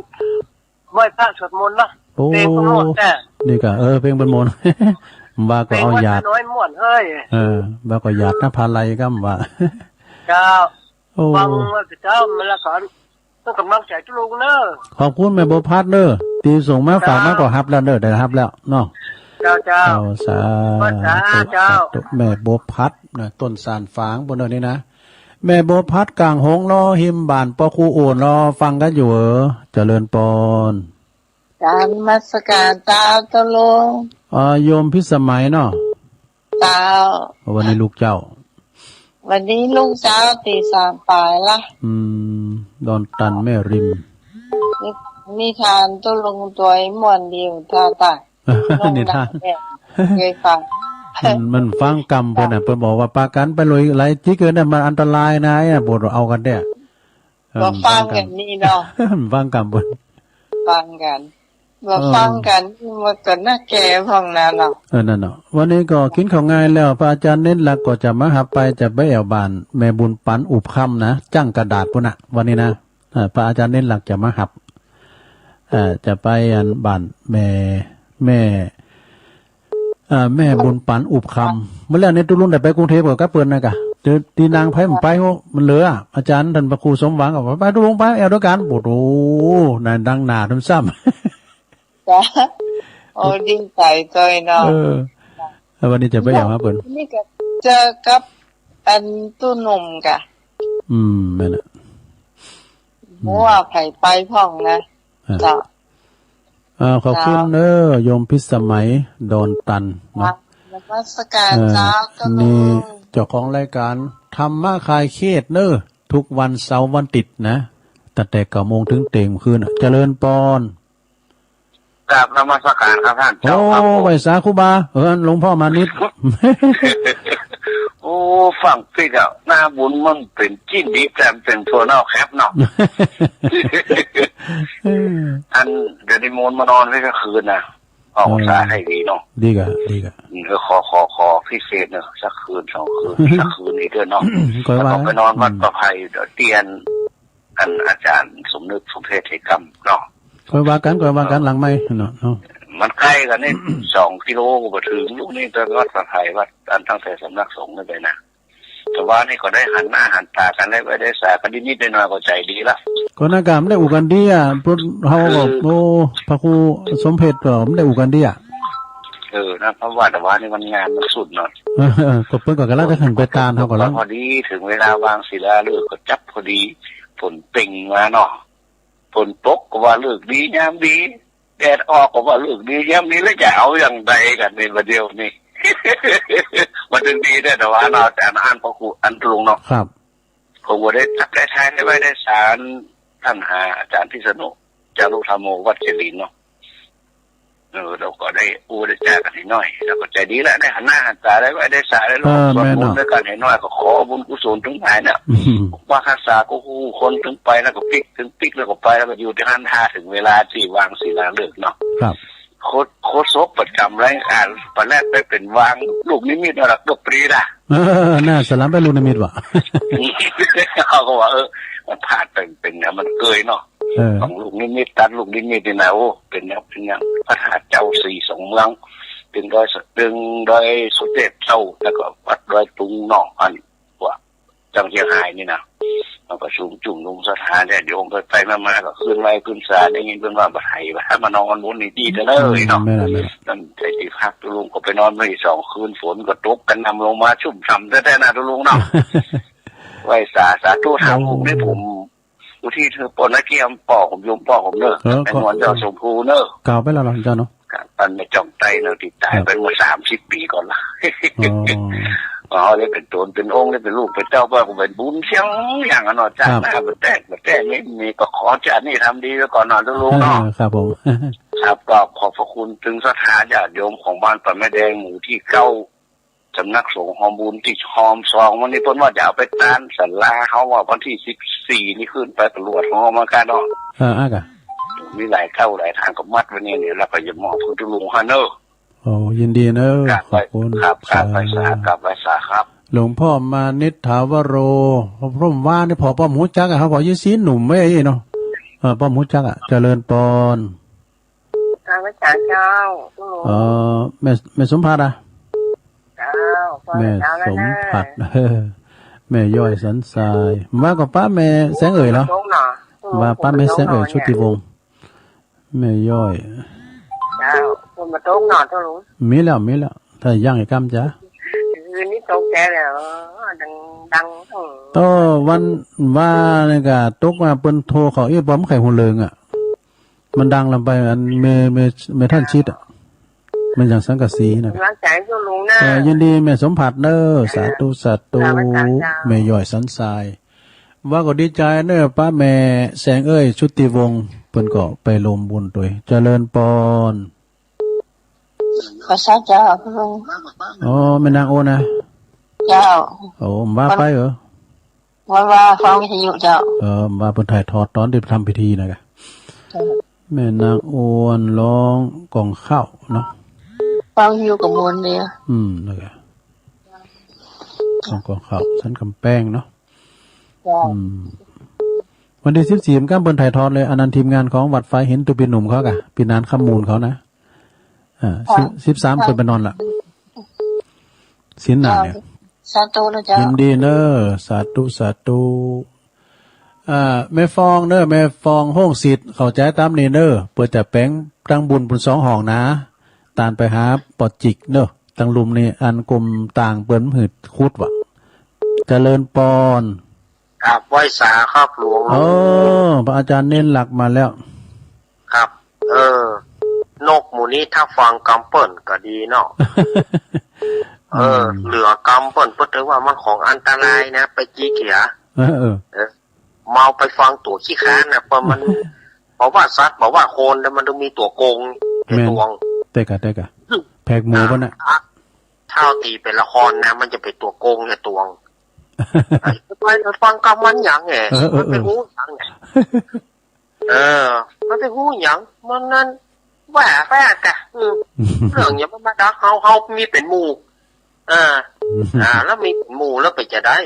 ไหว้พระสวดมนต์นะเพลงโน้ตแต่นี่ก็เพลงบรรมนต์บ่าก็เอาหยาดน้อยม่วนเฮ้ยบ่าก็หยาดหน้าพาไลก็ว่าเจ้าฟังว่าเจ้ามันละก่อนต้องกำลังใจทุลุงเนอะขอบคุณแม่บ่พัดเด้อที่ส่งมาฝากมาก็รับแล้วเด้อได้รับแล้วเนาะเจ้าสาธุแม่บ่พัดต้นสานฝางบนนี้นะแม่บ่พัดกลางหงรอหิมบานปอคูโอนรอฟังกันอยู่เจริญปอนการมัสการตาตะลุงโยมพิสมัยเนาะตาวันนี้ลูกเจ้า วันนี้ลูกเช้าตีสามปลายละ ดอนตันแม่ริม นิทานตุลุงตัวไอ้ม่วนเดียวท่าตาย นิทาน เคยฟัง มันฟังกรรมเพิ่นน่ะเพิ่นบอกว่าปากันไปเลยไหลจิเกินน่ะมันอันตรายนะไอ้น่ะบ่เอากันเด้อ มาฟังกันนี่เนาะ ฟังกรรมเพิ่น ฟังกันมาฟังกันมันก็น่าแก่พ้องนั้นเนาะ นั่นเนาะวันนี้ก็กินข้าวง่ายแล้วพระอาจารย์เน้นหลักก็จะมาหับไปจะไปแอวบ้านแม่บุญปันอุบค่ำนะจั่งกระดาษพุ่นน่ะวันนี้นะพระอาจารย์เน้นหลักจะมาหับจะไปอันบ้านแม่บุญปันอุบคำเมื่อแล้วในตุลุนได้ไปกรุงเทพก็เปิ้นนะกะตีนางไผมันไปโหมันเหลืออาจารย์ท่านพระครูสมหวังก็ว่าไปตุลุงไปแอวด้วยกันโอ้โหนั่นดังหน้าทำซ้ำ จ้ะโอ้ดีใจตัวเนาะ วันนี้จะไปแอวฮะเปิ้น นี่ก็เจอกับอันตู้หนุ่มกะ แม่นน่ะ บ่ว่าไผไปพ้องนะจ้ะ ขอบคุณเด้อโยมพิสมัยดอนตันเนาะ นมัสการเจ้าก็ลุ นี่ ง เจ้าของรายการธรรมะคลายเครียดเด้อทุกวันเสาร์วันติดนะตั้งแต่9 โมงถึงเต็มคืนเจริญปอน กราบนมัสการครับท่าน โอ้ เจ้าครับผม ไหวสาครูบาหลวงพ่อมานิด โอ้ฝั่งพี่เจ้าหน้าบุญมันเป็นจิ้นดีแปมเป็นทัวร์นอกแคปเนาะ อันเดี๋ยวนิมนต์มานอนไว้ก็คืนนะออกสาให้ดีเนาะ ดีกะ ขอพิเศษเนาะสักคืน2 คืน สักคืนนี้เถอะเนาะ ก็ แล้ว ว่า ก็ไปนอนวัดประภัยเดี๋ยวเตียนอันอาจารย์สมนึกสมเพชเทกรรมเนาะ ก็ว่ากันหลังไม่เนาะ มันใกล้กันนี่ 2 กิโลก็มาถึงลูกนี่ตอนวัดประภัยวัดอันตั้งแต่สำนักสงฆ์นั่นไปนะแต่ว่านี่ก็ได้หันหน้าหันตากันได้ไปได้สากันนิดๆหน่อยๆก็ใจดีละ ก็นากามได้อุกันดีอ่ะพุทธเฮาก็โอ้พระครูสมเพชก็ได้อุกันดีอ่ะ นะเพราะว่าแต่ว่านี่มันงานมันสุดเนาะ ก็เพิ่นก็กำลังจะขึ้นไปตามเฮาก็แล้ว พอดีถึงเวลาวางศิลาฤกษ์ก็จับพอดีฝนเป่งมาเนาะฝนตกก็ว่าฤกษ์ดียามดีแดดออกก็ว่าฤกษ์ดียามนี้แล้วจะเอาอย่างใดกันในประเดี๋ยวนี้ มันถึงดีได้แต่ว่าเนาะแต่อ่านพระครูอันตรงเนาะ ครับ ผมก็ได้ทักได้ทายได้ไว้ได้สารท่านหาอาจารย์พิษณุจารุธรรมโมวัดเจริญเนาะเราก็ได้ได้แจ้กันให้น้อยแล้วก็ใจดีแล้วได้หันหน้าหันตาได้ไว้ได้สารได้ลงส่วนบุญด้วยกันให้น้อยก็ขอบุญกุศลทั้งหลายเนี่ยว่าคาสาก็คู่คนถึงไปแล้วก็ปิกแล้วก็ไปแล้วก็อยู่ที่หันท่าถึงเวลาที่วางศิลาฤกษ์เนาะ ครับ โคศกประจำรายการประแรกไปเป็นวางลูกนิมิตระดับดอกปรีล่ะ น่าสลับไปลูกนิมิตว่ะ เขาก็ว่ามันผ่านเป็นเนี่ยมันเกยเนาะของลูกนิมิตตัดลูกนิมิตนี่นะโอ้เป็นเนี่ยเป็นอย่างพระธาตุเจ้า4 เมืองเป็นดอยสุเทพเจ้าแล้วก็วัดดอยตุงนอกอันว่าจังเชียงรายนี่นะมันก็สูงจุ่มลงสถานเนี่ยโยมไปมาก็ขึ้นไว้ขึ้นศาลได้ยินเพิ่นว่าบ่ให้ว่ามานอนบนนี่ดีแต่เลยเนาะนั่นใจที่พักตุลุงก็ไปนอนไม่2 คืนฝนก็ตกกันนำลงมาชุ่มฉ่ำแท้ๆนะตุลุงเนาะ ไหว้สาธุทำผมได้ผมอุที่เธอปนนักเกี่ยมป่อผมโยมป่อผมเนอะเป็นวันเจ้าสมภูเนอะ กล่าวไปแล้วเหรอเจ้าเนาะ ปันไม่จ้องใจเนอะติดตายเป็นมา30 ปีก่อนละได้เป็นตนเป็นองค์ได้เป็นลูกเป็นเจ้าบ้านก็เป็นบุญเชียงอย่างนั้นเนาะจ้าหน้าเป็นแต่ไม่มีก็ขอจ้านี่ทำดีไว้ก่อนนอนลุงเนาะ ครับผม ครับก็ขอบพระคุณถึงสถานญาติโยมของบ้านปะแม่แดงหมู่ที่9สำนักสงฆ์หอมบุญที่หอม2วันนี้เพิ่นว่าจะเอาไปตานศาลาเขาว่าวันที่14นี่ขึ้นไปตรวจหอมากันเนาะอ่ะมีหลายเข้าหลายทางก็มัดไว้เนี่ยแล้วก็จะมอบพุทธลุงฮะเนอะ โอ้ยินดีเนอะขอบคุณ ครับกราบไปสาครับ หลวงพ่อมานิษฐาวโรพร่มว่านี่พอป้อมหูจักอ่ะครับพอยี่สีหนุ่มไม่เนาะป้อมหูจักอ่ะเจริญปอนพระอาจารย์เจ้าแม่สมภัทรอ่ะ เจ้าแม่สมภัทรแม่ย่อยสันทรายว่ากับป้าแม่แสงเอ่ยเหรอว่าป้าแม่แสงเอ่ยชุติวงศ์แม่ย่อยเจ้าคนมาต้มหนอนเจ้าลุงมีแล้วถ้าย่างไอ้กำจ้ะคืนนี้ตกแกแล้วดังต่อวันว่าเนี่ยก็ตกมาเปิ้นโทรเขาป้อมไข่หุ่นเลิงอ่ะมันดังลำไปอันเมท่านชิดอ่ะ มันอย่างสังกะสีนะ ร่างใจก็ลุงนะ ยินดีแม่สมผัสเนอสาธุสาธุแม่ย่อยสันทรายว่าก็ดีใจเนอป้าแม่แสงเอ้ยชุติวงศ์เพิ่นก็ไปลมบุญตัวเจริญปอน ภาษาเจ้าพระองค์ อ๋อแม่นางโอนะ เจ้า โอ้มาไปเหรอ ว่าฟังวิทยุเจ้า มาเพิ่นถ่ายทอดตอนที่ทำพิธีนะกะแม่นางโอนร้องกล่องข้าวเนาะ ฟังอยู่กับมวลเดียว นะกะกล่องข้าวชั้นกำแป้งเนาะ เจ้า วันที่14ก็เพิ่นถ่ายทอดเลยอันนั้นทีมงานของวัดไฟเห็นตุปีหนุ่มเขากะปีนานข้ามมูลเขานะ13เพิ่นไปนอนละศีลหน้าเนี่ย สาธุนะเจ้า ยินดีเนอสาธุสาธุแม่ฟองเนอแม่ฟองห้องสิทธิ์เข้าใจตามนี้เนอเปิดแต่แป้งตั้งบุญปุ่น2ห้องนะตานไปหาปอดจิกเนอตั้งลุมนี่อันกลมต่างเปิ้นหืดคุดว่ะเจริญปอน ครับไหว้สาครับหลวง พระอาจารย์เน้นหลักมาแล้ว ครับ นกหมูนี้ถ้าฟังกำเปิ่นก็ดีเนาะ เหลือกำเปิ่นเพื่อถือว่ามันของอันตรายนะไปจี้เขียเมาไปฟังตัวขี้ค้านนะเพราะมันบอกว่าสัตว์บอกว่าโคนแล้วมันต้องมีตัวโกงในตวง เตกะแพกหมูป่ะน่ะ เท่าตีเป็นละครนะมันจะเป็นตัวโกงในตวงไปฟังกำมันอย่างไงมันเป็นหูอย่างไงมันเป็นหูอย่างมันนั่นแหวะแฝกะเรื่องอย่างมันมาดักเขามีเป็นหมู่แล้วมีหมู่แล้วไปจะได้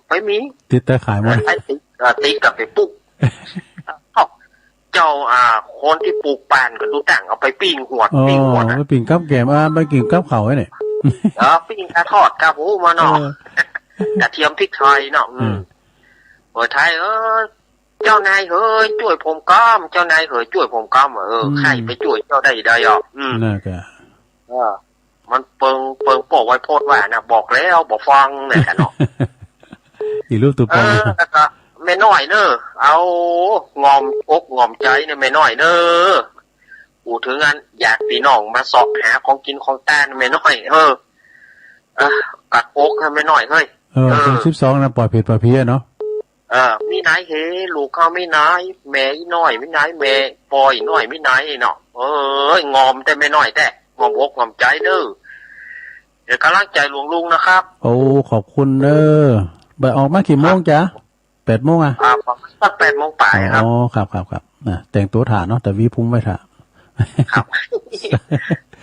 ไปมีติดแต่ขายมันติดกับไปปลูกเจ้าคนที่ปลูกปานก็ดูต่างเอาไปปิ้งหัวไปปิ้งกับแกมไปกินกับเขาไว้เนี่ยปิ้งกระทอดกระหูมาเนาะกระเทียมพริกไทยเนาะไทยเจ้านายเฮ้ยช่วยผมก้ามเจ้านายเฮ้ยช่วยผมก้ามใครไปช่วยเจ้าได้น่าแกมันเปิงโปะไว้โพดว่านะบอกแล้วบอกฟังเนี่ยกันเนาะอีรูปตัวปองแล้วก็แม่น้อยเนอะเอางอมอกงอมใจเนี่ยแม่น้อยเนอะอูถึงงั้นอยากพี่น้องมาสอบหาของกินของต้านแม่น้อยกัดอกให้แม่น้อยเฮ้ย12นะปล่อยเพจปล่อยเพี้ยเนาะมีไหนเฮลูกเขาไม่ไหนแม่น้อยไม่ไหนแม่ปล่อยน้อยไม่ไหนเนาะงอมแต่ไม่น้อยแต่งอมอกงอมใจเด้อเดี๋ยวกำลังใจหลวงลุงนะครับโอ้ขอบคุณเด้อบ่ายออกมากี่โมงจ๊ะ8 โมงสัก8 โมงป่ายครับอ๋อครับแต่งตัวถ่าเนาะแต่วีพุ่มไว้ถ่าครับ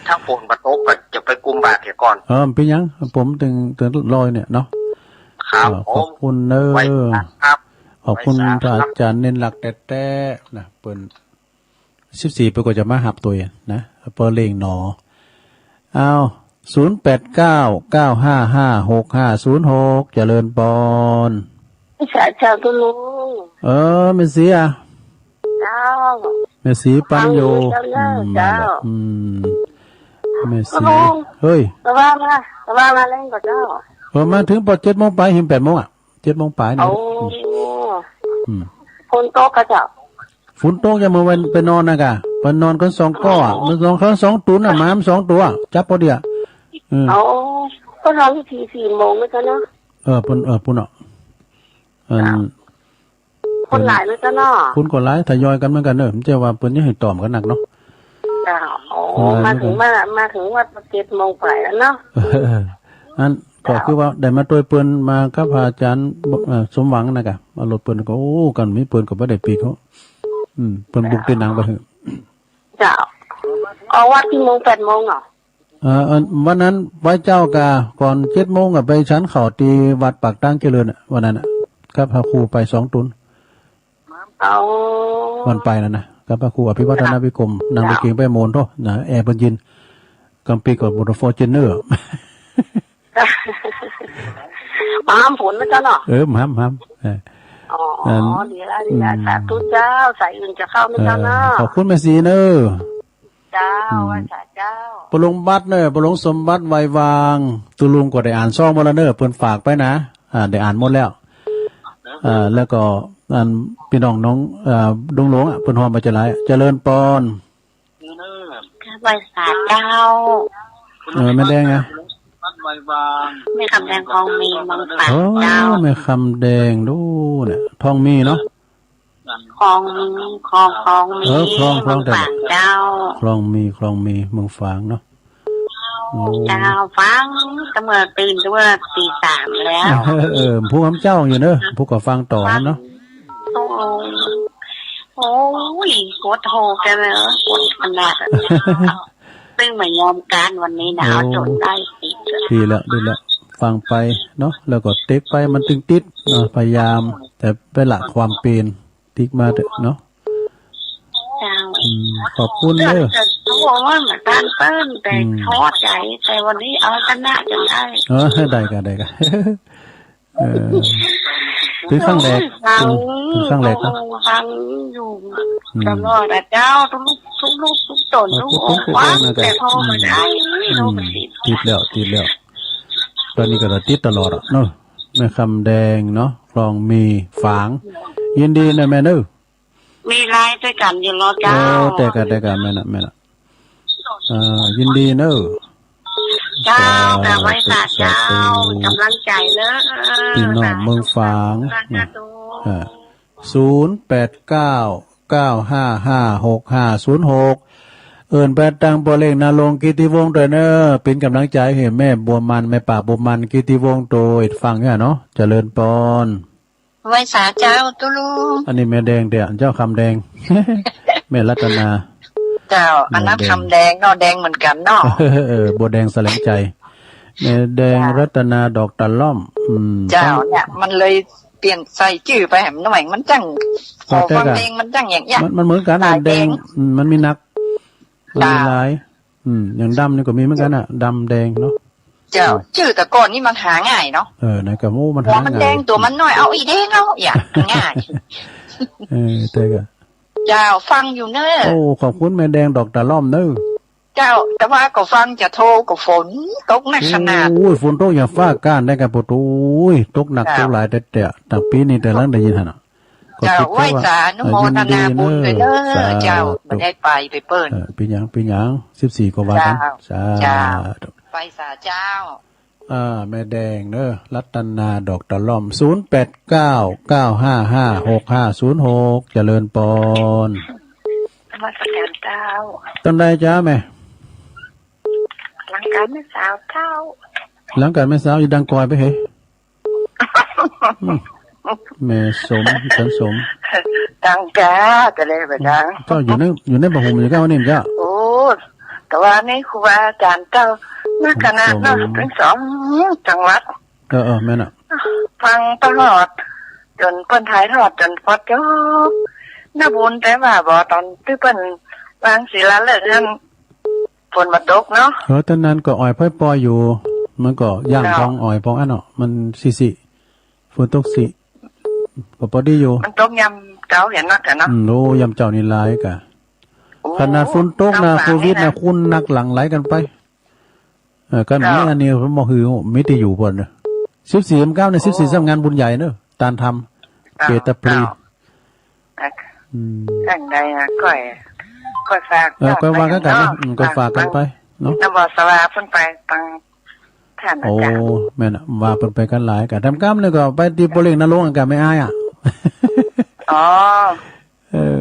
ถ้าฝนมาตกก็จะไปกุมบาตรเสียก่อนเป็นยังผมถึงลอยเนี่ยเนาะขอบคุณเนอขอบคุณพระอาจารย์เน้นหลักแต่นะเปิ้น14ไปก็จะมาหับตัวนะเปิ้นเลงหนอ0899555656เจริญปอนสาธุตุลุงเมสซี่เจ้าเมสซี่ปัญโยเจ้าเมสซี่เฮ้ยตะว่ามาเล่นกับเจ้ามาถึงพอ7 โมงไปหิม8 โมง7 โมงไปนี่ฝนตกกะเจ้าฝนตกอย่ามาวันไปนอนนะกะไปนอนกัน2 ก้อมัน2 ตุนม้าม2 ตัวจับพอดีก็นอนที่4 โมงแล้วกันเนาะปุ่นคนหลายแล้วจ้ะเนาะคุณก็หลายทยอยกันเหมือนกันเนอะมันจะว่าเปิ้นยังให้ตอมกันหนักเนาะมาถึงว่า7 โมงไปแล้วเนาะอันก็คือว่าได้มาตัวเปิ้นมากับพระอาจารย์สมหวังนะกะเอารถเปิ้นก็กันมีเปิ้นก็บ่ได้ปีเขาเปิ้นบุกเป็นนางไปเถอะจ้ะเอาวัดกี่โมง8 โมงเหรอวันนั้นไว้เจ้ากะก่อน7 โมงไปชั้นเขาตีวัดปากตั้งเจริญวันนั้นกับพระครูไป2 ตุนวันไปนั่นนะกับพระครูอภิวัฒนวิกรมนางไปเก่งไปโมนโตนะแอร์เปิ้นยินกำปีก่อนมอเตอร์ฟอร์จูเนอร์มาห้ามฝนนะจ๊ะเนาะห้ามดีละสาธุเจ้าใส่อื่นจะเข้าไม่จ้าเนาะขอบคุณแม่สีเนอเจ้าว่าเจ้าปลงบัตรเนอปลงสมบัติไววางตุลุงก็ได้อ่านซ่องมาแล้วเนอเพิ่นฝากไปนะได้อ่านหมดแล้วแล้วก็พี่น้องน้องดงหลวงเพิ่นฮอมมาจะหลายเจริญปอน ใบสาเจ้า แม่แดงไง แม่คำแดงคลองมีเมืองฝาง โอ้ เจ้า แม่คำแดงดูเนี่ยทองมีเนาะ คลองมีเมืองฝางเจ้า คลองมีเมืองฝางเนาะโอ้ เจ้าฟังเสมอตื่นด้วยตีสามแล้ว ผู้คำเจ้าอยู่เนอะผู้ก็ฟังต่อเนาะ โอ้ยกดโหกันเลยกดขนาดซึ่งไม่ยอมการวันนี้นะจนได้ติด ดีแล้วฟังไปเนาะแล้วก็เต็กไปมันตึงติดพยายามแต่ไปละความเปลี่ยนติ๊กมาเถอะเนาะขอบคุณเด้อ เขาบอกว่าเหมือนการเปิ้ลแต่ท้อใจแต่วันนี้เอาชนะจนได้ ได้กันถึงข้างแรกถึงข้างแรกนะ ฟังอยู่ตลอดแต่เจ้าทุกลูกทุกตนทุกองค์ว่าแต่พอมาได้เราไปติดแล้วตอนนี้ก็ติดตลอดเนาะแม่คำแดงเนาะคลองมีฝางยินดีนะแม่เด้อ มีลายด้วยกันอยู่รอเจ้าแต่กันแม่น่ะยินดีเนอะ เจ้าแต่ไว้ตาเจ้ากำลังใจเนอะพี่น้องเมืองฝาง0899555656เอิ้นแปดตังบ่เลขนาลงกิติวงศ์ด้วยเนอะเป็นกำลังใจให้แม่บัวมันแม่ป่าบัวมันกิติวงศ์โดยฟังเนี่ยเนาะเจริญปอนไว้สาเจ้าตุลูอันนี้แม่แดงเดี๋ยวเจ้าคำแดง แม่รัตนาเจ้าอันนั้นคำแดงเนาะแดงเหมือนกันเนาะบัวแดงแสลงใจแม่แดงรัตนาดอกตะล่อมเจ้าเนี่ยมันเลยเปลี่ยนใส่ชื่อไปแหมหน่อยมันจังพอฟังแดงมันจังอย่างเงี้ยมันเหมือนกันแดงมันมีนักหลายอย่างดำนี่ก็มีเหมือนกันดำแดงเนาะเจ้าชื่อแต่ก่อนนี่มันหาง่ายเนาะในกระมูมันหาง่ายมันแดงตัวมันน้อยเอาอีแดงเอาอย่าง่ายแต่ก็เจ้าฟังอยู่เนอะโอ้ขอบคุณแม่แดงดอกตะล่อมเนอะเจ้าแต่ว่าก็ฟังจะโทรก็ฝนตกหนักขนาดโอ้ยฝนตกอย่างฟ้าก้านได้กันปะตูยตกหนักตกหลายแต่ปีนี้แต่ลังได้ยินหั่นน่ะเจ้าไหว้สานุโมทนาบุญเลยเด้อเจ้าไม่ได้ไปเปิ้ลปีหยัง14กว่าวันเจ้าไปสาเจ้าแม่แดงเนอะรัตนาดอกตะล่อม0899555656เจริญปอนมาสการเจ้าต้นใดจ้าแม่หลังการแม่สาวเจ้าหลังการแม่สาวอยู่ดังกอยไปเฮ้แม่ฉันสมดังกาก็เลยแบบนั้นก็อยู่ในบ่ห่มอยู่ก้าวนี่จ้าโอ้แต่ว่านี่ครูบาอาจารย์เจ้านักขนาดเนาะทั้งสองจังหวัดแม่น่ะฟังตลอดจนเปิ้นถ่ายทอดจนพอจบน่าบุญแต่ว่าบ่ตอนที่เปิ้นวางศิลาฤกษ์นั้นฝนมาตกเนาะตอนนั้นก็อ่อยปอยอยู่มันก็ย่างพองอ่อยพองอันเนาะมันสิฝนตกสิก็พอดีอยู่มันตกยำเจ้าเห็นนักกันเนาะโอ้ยำเจ้านี่หลายกะขนาดฝนตกนะโควิดนะคุณนักหลังไหลกันไปกันนี้อันนี้ผมบอกคือไม่ได้อยู่บนนะ14/9ใน14สำงานบุญใหญ่เนอะตานทำเกตปรีตั้งใดนะก็ฝากก็ว่ากันก็ฝากกันไปเนาะนบสวาเพิ่นไปตังท่านอาจารย์โอ้แม่น่ะว่าเพิ่นไปกันหลายกันทำกรรมนี่ก็ไปที่โปรเลงนรกกันไม่อาย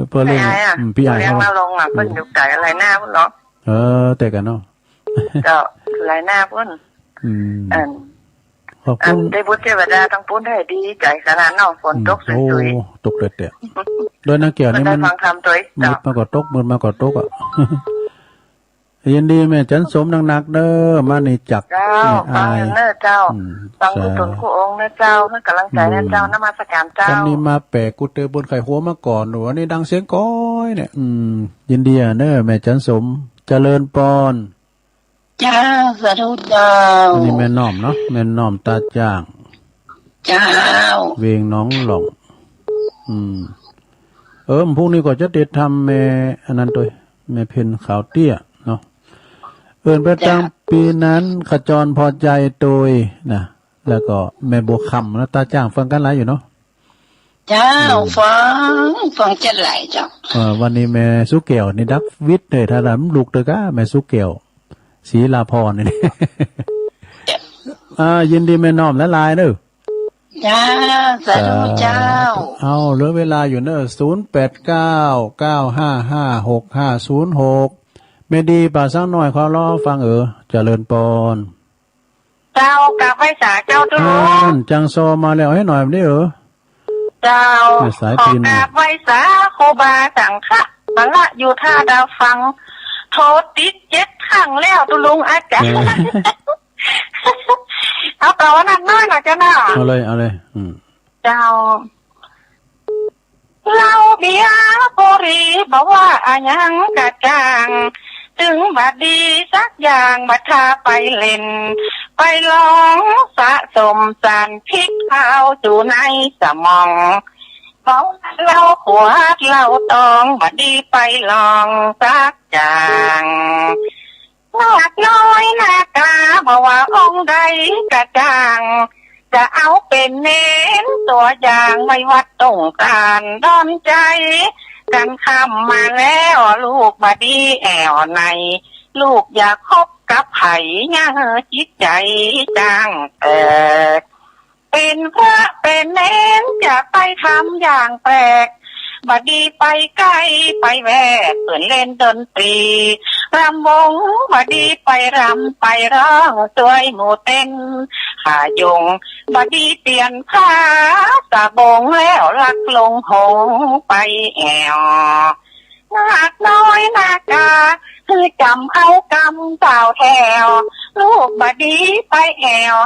โปรเลงพี่อายเขาลงเพิ่นอยู่ไกลอะไรหน้าเพิ่นเนาะแต่กันเนาะก็ไรหน้าเพิ่นขอบคุณได้บุญเทวดาทั้งปุ้นให้ดีใจขนาดเนาะฝนตกสวยๆตกเด็ดๆโดยนักเกี่ยวนี่มันฟังธรรมตัวมืดมาก็ตกมืดมาก็ตกอ่ะยินดีแม่จันสมหนักๆเด้อมานี่จักฟังเด้อเจ้าฟังกุศลคู่องค์เด้อเจ้าให้กำลังใจเด้อเจ้านมัสการเจ้าวันนี้มาแปะกุเตบนไข่หัวมาก่อนหนูนี่ดังเสียงก้อยเนี่ยยินดีเด้อแม่จันสมเจริญปอนจ้าสาธุเจ้าอันนี้แม่น้อมเนาะแม่น้อมตาจ้างเจ้าเวงน้องหลงพรุ่งนี้ก็จะติดทำแม่อันนั้นตัวแม่เพนขาวเตี้ยเนาะไปตั้งปีนั้นขจรพอใจโดยนะแล้วก็แม่บัวคำนะตาจ้างฟังกันหลายอยู่เนาะ เจ้าฟังจัดไหลเจ้าวันนี้แม่สุเกียวนี่ดักวิทย์เลยถ้าลำลูกเด้อก้าแม่สุเกียวศรีลาพรนี่ ยินดีแม่น้อมและลายเด้อจ้าสาธุเจ้าเอาเหลือเวลาอยู่เนอะ0899556506ไม่ดีป่าสักหน่อยขอรอฟังเจริญปอนเจ้ากาไฟสาเจ้าตุลุงจังโซมาแล้วให้หน่อยนี่เจ้าขอกาไฟสาโคบาสังฆะบะละอยู่ท่าดาวฟังโทรติด7 ครั้งแล้วตุลุงอาจารย์เอาต่อวันนั้นน้อยหน่อยจ้าหน้าเอาเลยเจ้าเราเบียปุรีบอกว่าอายังกะจางถึงบัดดีสักอย่างบัดทาไปเล่นไปลองสะสมสารพิษข้าวจูในสมองของเราขวดเราตองบัดดีไปลองสักอย่างนาคน้อยนากาบอกว่าองค์ใดกระจ่างจะเอาเป็นเน้นตัวอย่างไม่วัดตรงการดอนใจกันคำมาแล้วลูกบดีแอวในลูกอยากคบกับไผ่ย่าจิตใจจางเป็นพระเป็นเน้นจะไปทำอย่างแปลกบดีไปใกล้ไปแวกเปิดเล่นดนตรีรำวงบดีไปรำไปร้องสวยหมูเต้นขายงบดีเปลี่ยนผ้าสะบงแล้วลักลงหงไปแอวนาคน้อยนากาคือจำเอากำสาวแถวลูกบดีไปแอว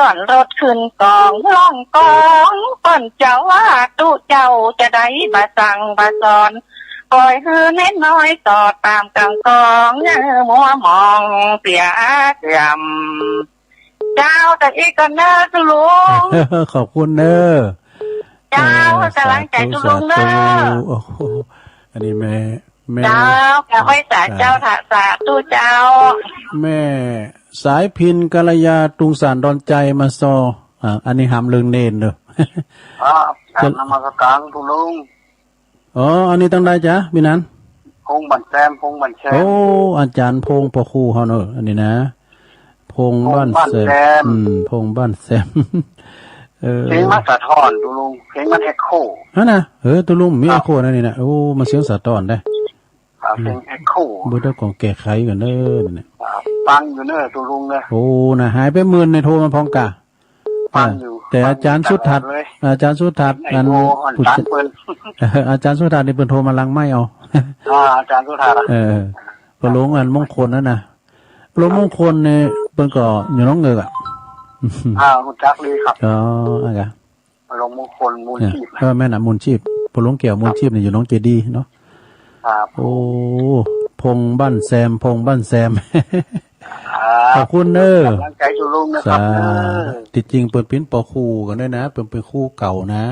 ตอนรถขึ้นกองล่องกองต้นเจ้าว่าตุเจ้าจะได้บาสั่งบาสอนปล่อยฮือเน้นน้อยต่อตามกำกองมัวมองเสียเสื่อมเจ้าแต่อีกกันเนอตุลุงขอบคุณเนอเจ้ากำลังใจตุลุงเนออันนี้แม่เจ้ากะไว้สาเจ้าถาสาตุเจ้าแม่สายพินกัลยาตุงสารดอนใจมาซออันนี้หามเลืองเนนเด้อจะนมัสการตุลุงอันนี้ตั้งได้จ้ะพี่นั้นพงบันแซมอาจารย์พงพ่อครูเฮาเนอะอันนี้นะพงบ้านแซมพงบ้านแซมเพลงมาสะท้อนตุลุงเพลงมันเอ็กโคนะตุลุงมีเอ็กโคนั่นนี่นะมาเสียงสะท้อนได้เพลงเอ็กโคบ่ได้ของแก้ไขกันเด้อนี่ฟังอยู่เด้อตุลุงเด้อน่ะหายไป10,000ในโทรมาพร้อมกะฟังอยู่แต่อาจารย์สุทัศน์อาจารย์สุทัศน์อันอาจารย์สุทัศน์นี่เพิ่นโทรมาลังไม่เอาอาจารย์สุทัศน์ปลงอันมงคลนั่นน่ะปลงมงคลเนี่ยเพิ่นก็อยู่น้องเงือกคุณจักดีครับอะไรกันปลงมงคลมูลชีพแม่น่ะมูลชีพปลงเกี่ยวมูลชีพนี่อยู่น้องเจดีเนาะครับพงบ้านแซมขอบคุณเนอกำลังใจจุลุงนะครับที่จริงเปิดปิ้นปอคู่กันด้วยนะเป็นคู่เก่านะ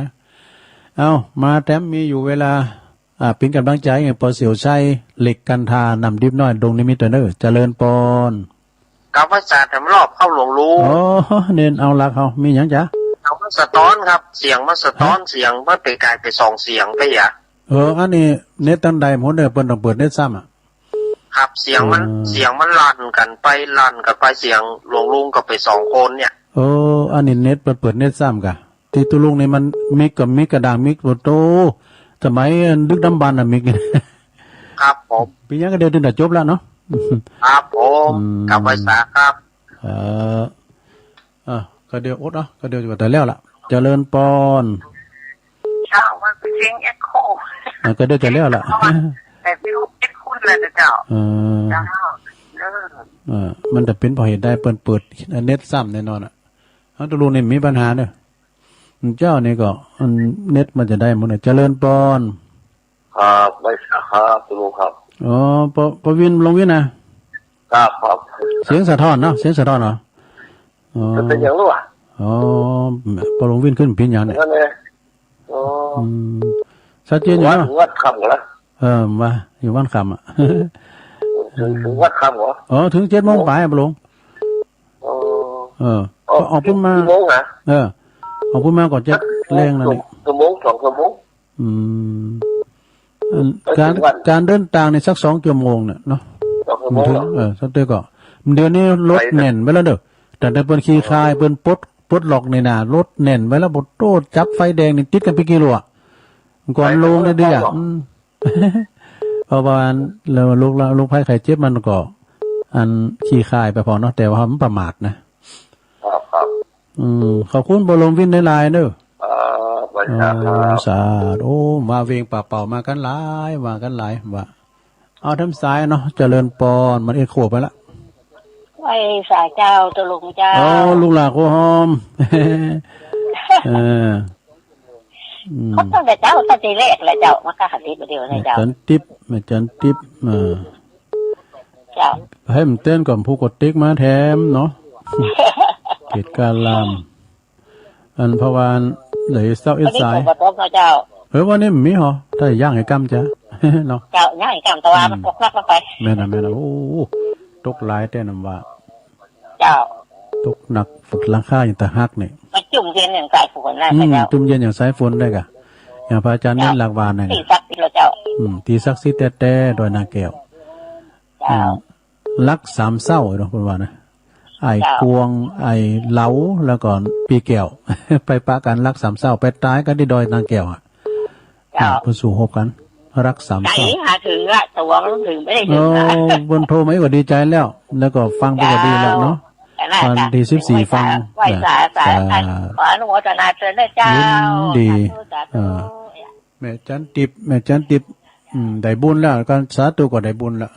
มาแต้มมีอยู่เวลาปิ้นกำลังใจอย่างปอเสี่ยวชัยเหล็กกันทานำดิบน้อยดงนิมิตเนอเจริญปอนกับภาษาแถมรอบเข้าหลวงรู้เน้นเอาละเขามีอย่างจ้ะเอามาสะท้อนครับเสียงมาสะท้อนเสียงมันเป็นการไปส่องเสียงไปอันนี้เน็ตตั้งใดหมดเด้อเปิ้นต้องเปิดเน็ตซ้ำครับเสียงมันลั่นกันไปลั่นกันไปเสียงหลวงลุงกับไป2 คนเนี่ยอันนี้เน็ตเปิดเน็ตซ้ำกะที่ตุลุงนี่มันมิกกับมิกกระดางมิกโตสมัยดึกดำบรรพ์มิกครับผมปีนี้ก็เดี๋ยวถึงจะจบแล้วเนาะครับผมกับภาษาครับก็เดี๋ยวอดเนาะก็เดี๋ยวจะแต่แล้วล่ะเจริญปอนเช้ามันเป็นเสียงเอ็กโคก็เดี๋ยวจะแล้วล่ะแต่ไม่รู้เอ็กโคเลยเจ้ามันจะเป็นพอเหตุได้เปิดเน็ตซ้ำแน่นอนตุลุงนี่มีปัญหาเด้อเจ้านี่ก็เน็ตมันจะได้หมดเจริญปอนครับไม่ครับตุลุงครับปวินลงวินนะครับเสียงสะท้อนเนาะเสียงสะท้อนเหรอมันเป็นอย่างรู้อ่ะปลงวินขึ้นพิญญาเนี่ยชัดเจนอยู่เนาะวัดคำเหรอมาอยู่วัดคำถึงวัดคำเหรอถึง7 โมงปลายปลงออกพุ่นมาออกพุ่นมาก่อนจะ แรงแล้วนี่2 ชั่วโมงอืมการเดินทางในสัก2 ชั่วโมงเนี่ยเนาะถึงสักเดือนก็เดี๋ยวนี้รถแน่นไปแล้วเด้อแต่เปิ้นขี่คายเปิ้นปลดล็อกนี่น่ะรถแน่นไว้แล้วบ่โตจับไฟแดงนี่ติดกันไปกี่โลอ่ะก่อนลงได้อ่ะเพราะว่าแล้วลูกไผไข้เจ็บมันก็อันขี่คายไปพอเนาะแต่ว่ามันประมาทนะครับขอบคุณบ่ลงวินหลายๆเด้อสาธุมาเวงป่าเป่ามากันหลายว่าเอาทำสายเนาะเจริญปอนมันเอ็ดโคไปละไว้สายเจ้าตัวลุงเจ้าลูกหลานโคหอมเขาตั้งแต่เจ้าตั้งแต่แรกเลยเจ้ามากะหันติบเดียวเลยเจ้าจันติ๊บแม่จันติ๊บเจ้าให้มันเต้นก่อนผู้กดติ๊กมาแถมเนาะเกิดการลามอันพวานเลยเศร้าอิสายวันนี้มีเหรอถ้าย่างให้กำจ้ะเนาะเจ้าย่างให้กำแต่ว่ามันตกนักไปแม่น่ะโอ้ตกหลายแต่นำว่าเจ้าตกหนักฝนราคาอย่างตะฮักนี่มันจุ่มเย็นอย่างสายฝนได้เจ้าจุ่มเย็นอย่างสายฝนได้กะอย่างพระอาจารย์เน้นหลักวานนี่ตีซักสิเจ้าตีซักสิแต่โดยนาแก้วลัก3เศร้าเนาะเพิ่นว่านะไอ้กวงไอ้เหลาแล้วก็ปีแก้วไปปะกันรัก3เศร้าไปตายกันที่ดอยนางแก้วอ่ะเพิ่นสู่ฮบกันรัก3เศร้าหาถึงละตัวมันถึงไม่ได้ถึงนะบนโทรไม่ก็ดีใจแล้วก็ฟังไปก็ดีแล้วเนาะวันที่14ฟังไหว้สาขออนุโมทนาเชิญได้เจ้าดีแม่จันติบได้บุญแล้วกันสาธุก็ได้บุญแล้ว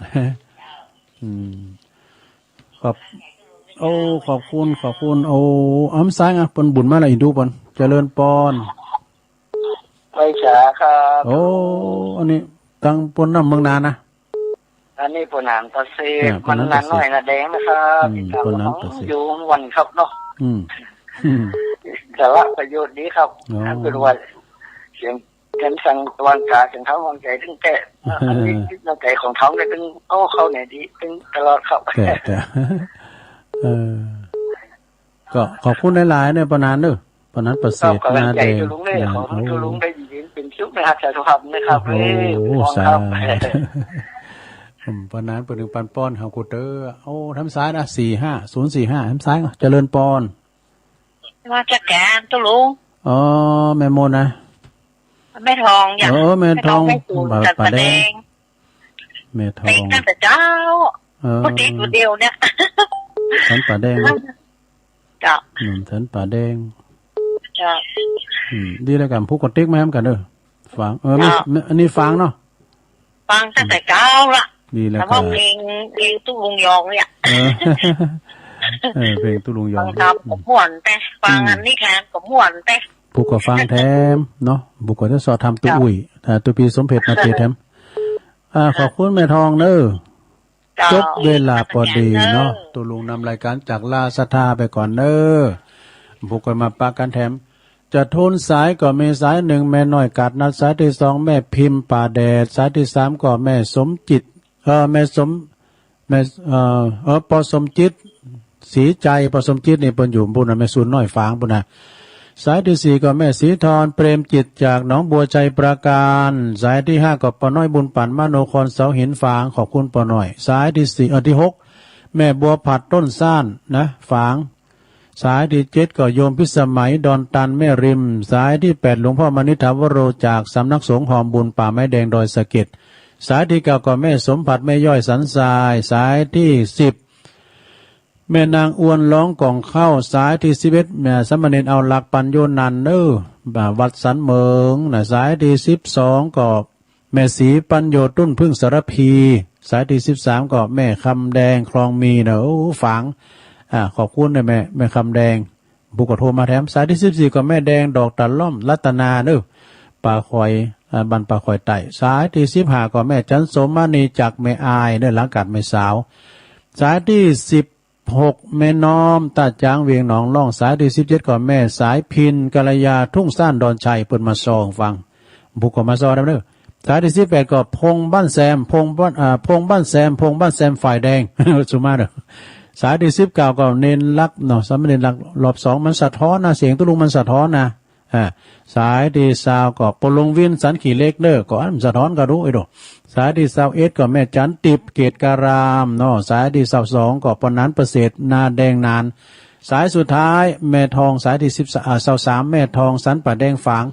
ขอบคุณอ้ำซ้ายอ่ะเปิ้นบุญมาแล้วอีดูเปิ้นเจริญปอนไปฉาครับอันนี้ตั้งปนน้ำเมืองนานนะอันนี้ปนานตะเซมันนานน้อยนะแดงนะครับปนานตะเซอยู่วันครับเนาะแต่ว่าประโยชน์ดีครับเป็นวันเสียงกันสั่งตะวันกาถึงเท้าวันใจถึงแก่อันนี้น้ำใจของท้องได้ถึงเขาเนี่ยดีถึงตลอดครับแต่ก็ขอบคุณหลายๆเนี่ยปนานเด้อปนานประเสริฐนาเดชของลุงได้ยินเป็นชุกนะครับสาธุครับนะครับสาปนานเปิด1 ปันป้อนเฮากูเตอทำซ้ายนะ45045ทำซ้ายเจริญปอนมาจัดการตุลุงแม่มนนะแม่ทองอย่างแม่ทองป่าแดงแม่ทองตั้งแต่เจ้าพูดดีตัวเดียวเนี่ยสันป่าแดงจ้ะสันป่าแดงจ้ะดีแล้วกันผู้กดติ๊กมาให้กันเด้อฟังอันนี้ฟังเนาะฟังตั้งแต่เจ้าละดีแล้วกันเพลงตู้ลุงยองเนี่ยเพลงตู้ลุงยองฟังก็ม่วนแต่ฟังอันนี้แค่ก็ม่วนแต่ผู้ก็ฟังแถมเนาะผู้ก็จะสอนทำตู้อุ้ยตัวปีสมเพชนาเตแถมขอบคุณแม่ทองเด้อจบเวลาพอดีเนาะตุลุงนำรายการจากลาศรัทธาไปก่อนเด้อบุกกันมาปากันแถมจะทุนสายก็มีสาย1แม่น้อยกัดนัดสายที่2แม่พิมพ์ป่าแดดสายที่3ก็แม่สมจิตแม่ปอสมจิตสีใจปอสมจิตนี่เพิ่นอยู่บุญน่ะแม่สูนน้อยฝางบุญน่ะสายที่4ก็แม่ศรีธรเปรมจิตจากหนองบัวใจปราการสายที่5ก็ปอน้อยบุญปั่นมโนครเสาหินฝางขอบคุณปอน้อยสายที่4ที่6แม่บัวผัดต้นซ่านนะฝางสายที่7ก็โยมพิสมัยดอนตันแม่ริมสายที่8หลวงพ่อมณิธาวโรจากสำนักสงฆ์หอมบุญป่าไม้แดงดอยสะเก็ดสายที่9ก็แม่สมผัดแม่ย่อยสันทรายสายที่10แม่นางอ้วนร้องกล่องเข้าสายที่11แม่สมณเณรเอาหลักปัญโยนันเด้อวัดสันเมืองนะสายที่12ก็แม่ศรีปัญโยตุ้นพึ่งสารพีสายที่13ก็แม่คำแดงคลองมีนะฝังขอบคุณนะแม่คำแดงบุกโทรมาแถมสายที่14ก็แม่แดงดอกตะล่อมรัตนาเด้อป่าคอยบันป่าคอยไต่สายที่15ก็แม่จันสมมานีจากแม่อายเด้อหลังกัดแม่สาวสายที่16แม่น้อมตาจางเวียงหนองล่องสายที่17ก็แม่สายพินกัลยาทุ่งซ่านดอนชัยเปิดมาซองฟังบุกก็มาซอได้เด้อสายที่18ก็พงบ้านแซมพงบ้านแซมฝ่ายแดงสุมาเด้อสายที่19ก็เน้นรักเนาะสามเณรรักรอบ2มันสะท้อนนะเสียงตุลุงมันสะท้อนนะ สายที่20ก็ปลงวินสันขี่เล็กเด้อก็อันสะท้อนก็รู้ไอ้ดอกสายที่21ก็แม่จันติบเกตการามเนาะสายที่22ก็ปนันประเสริฐนาแดงนานสายสุดท้ายแม่ทองสายที่23แม่ทองสันป่าแดงฝาง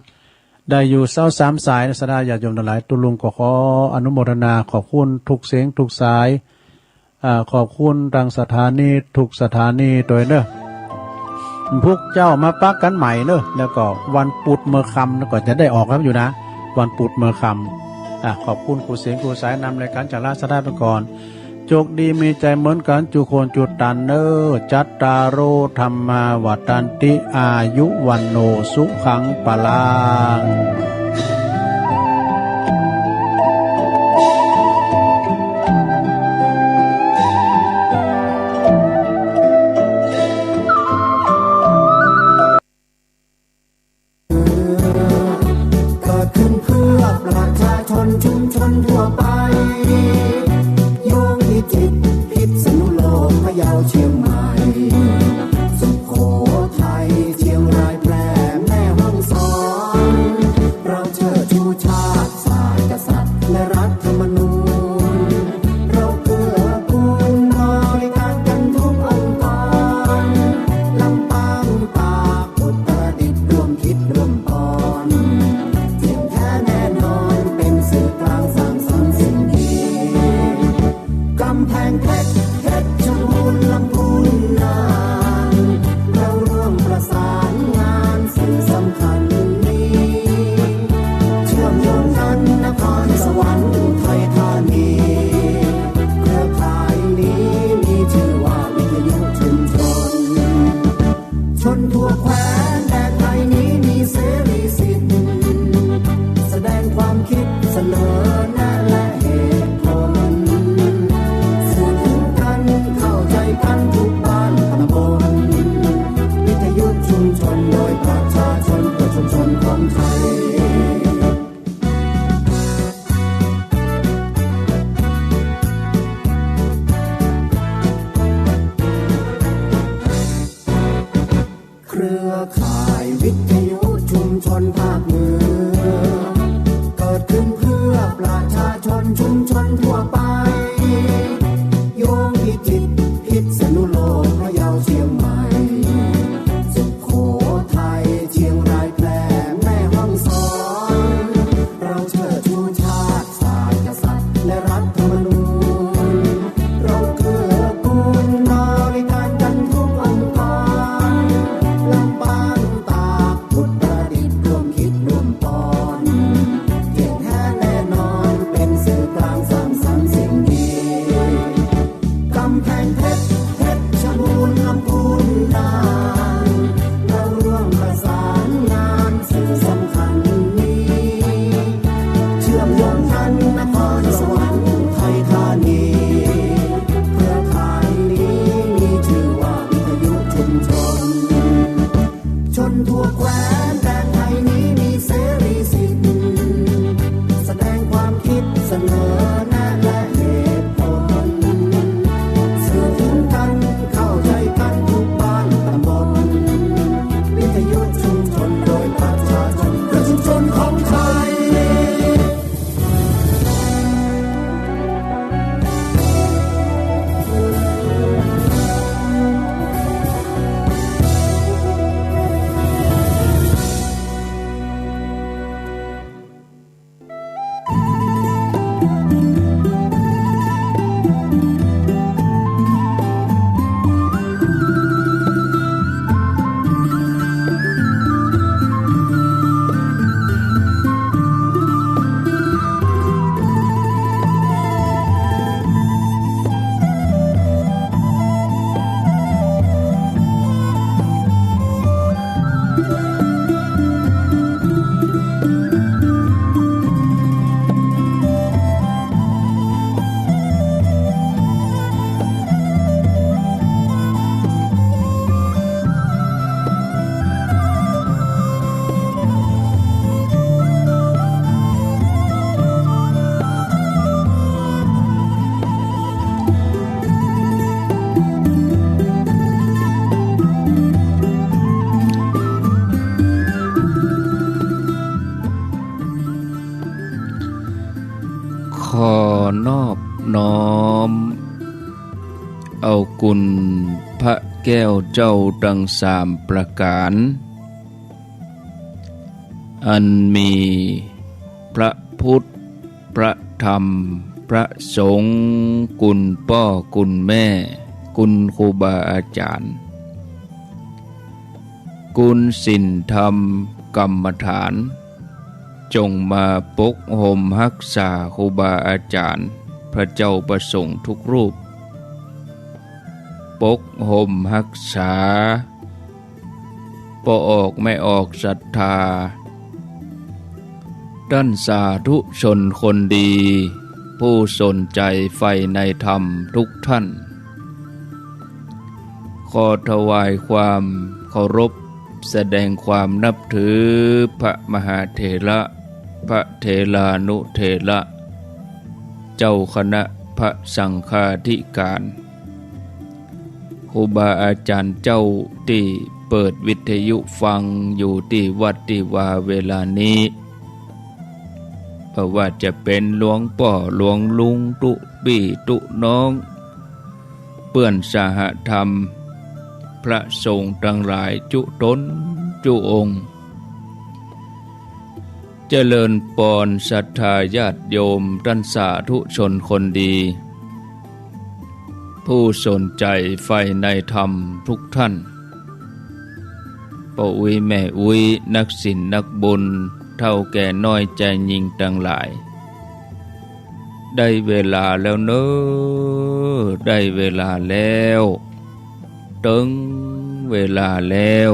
ได้อยู่23สายสดาญาติโยมทั้งหลายตุลุงก็ขออนุโมทนาขอบคุณทุกเสียงทุกสายขอบคุณทางสถานีทุกสถานีโดยเด้อพวกเจ้ามาปักกันใหม่เนอะแล้วก็วันปุดเมื่อคำแล้วก็จะได้ออกครับอยู่นะวันปุดเมื่อคำขอบคุณครูเสียงครูสายนำรายการจากราชดาไปก่อนโชคดีมีใจเหมือนกันจุโคนจุดตันเนอจัตตาโรธรรมาวัตันติอายุวันโนสุขังปลังชุมชนทั่วไปโยงพิจิตรพิษณุโลกพะเยาเชียงใหม่สุโขทัยเชียงรายแพร่แม่ฮ่องสอนเราเชิดชูชาติศาสตร์กษัตริย์และรัฐธรรมนูญเราเกื้อกูลบริการกันทุกองค์กรลำปางตากอุตรดิตถ์ร่วมคิดร่วมปอนกำแพงเพชรเพชรบูรณ์ลำพูนน่านเราร่วมประสานงานสิ่งสำคัญนี้เชื่อมโยงกันนครสวรรค์อุทัยธานีเครือข่ายนี้มีชื่อว่าวิทยุชุมชนชนทั่วแคว้นแดนไทยนี้มีเสรีสิทธิ์แสดงความคิดเสนอแนะและเหตุผลกันทุกบ้านตำบลวิทยุชุมชนโดยประชาชนเพื่อชุมชนของไทยเครือข่ายวิทยุชุมชนภาคเหนือเกิดขึ้นเพื่อประชาชนชุมชนทั่วไปโยงพิจิตรพิษณุโลกพะเยาเชียงใหม่สุโขทัยเชียงรายแพร่แม่ฮ่องสอนเราเชิดชูชาติศาสตร์กษัตริย์และรัฐธรรมนูญเราเกื้อกูลบริการกันทุกองค์กรลำปางตากอุตรดิตถ์ร่วมคิดร่วมปอนเก่งแท้แน่นอนเป็นสื่อกลางสร้างสรรค์สิ่งดีกำแพงเพชรเพชรบูรณ์ลำพูนน่านเราร่วมประสานงานสิ่งสำคัญนี้เชื่อมโยงกันนครสวรรค์อุทัยธานีเครือข่ายนี้มีชื่อว่าวิทยุชุมชนชนทั่วแคว้นแดนไทยนี้มีเสรีสิทธิ์แสดงความคิดเสนอแนะและเหตุผลสื่อถึงกันเข้าใจกันทุกบ้านตำบลวิทยุชุมชนโดยประชาชนเพื่อชุมชนของไทย นอบน้อมเอากุณพระแก้วเจ้าดังสามประการอันมีพระพุทธพระธรรมพระสงฆ์คุณพ่อคุณแม่คุณครูบาอาจารย์คุณศีลธรรมกรรมฐานจงมาปกห่มรักษาครูบาอาจารย์พระเจ้าประสงค์ทุกรูปปกห่มรักษาบ่ออกไม่ออกศรัทธาด้านสาธุชนคนดีผู้สนใจใฝ่ในธรรมทุกท่านขอถวายความเคารพแสดงความนับถือพระมหาเถระพระเถรานุเถระเจ้าคณะพระสังฆาธิการครูบาอาจารย์เจ้าที่เปิดวิทยุฟังอยู่ที่วัดที่ว่าเวลานี้เพราะว่าจะเป็นหลวงพ่อหลวงลุงตุบี้ตุน้องเปื้อนสหธรรมพระสงฆ์ทั้งหลายจุตนจุองค์เจริญปอนศรัทธาญาติโยมท่านสาธุชนคนดีผู้สนใจใฝ่ในธรรมทุกท่านพ่ออุ้ยแม่อุ้ยนักศีลนักบุญเท่าแก่น้อยใจยิ่งทั้งหลายได้เวลาแล้วเนอะได้เวลาแล้วถึงเวลาแล้ว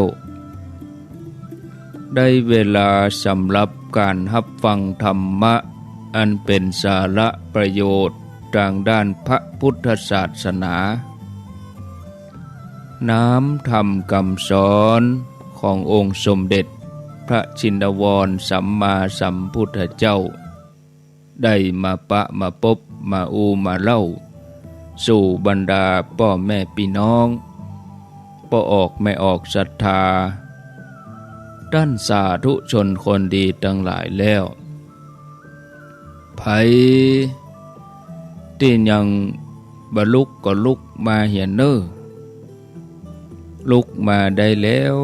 ได้เวลาสำหรับการรับฟังธรรมะอันเป็นสาระประโยชน์ทางด้านพระพุทธศาสนาน้ำธรรมคำสอนขององค์สมเด็จพระชินวรสัมมาสัมพุทธเจ้าได้มาปะมาพบมามาเล่าสู่บรรดาพ่อแม่พี่น้องบ่ออกไม่ออกศรัทธาด้านสาธุชนคนดีทั้งหลายแล้วไผที่ยังบ่ลุกก็ลุกมาเหียนเน้อลุกมาได้แล้ว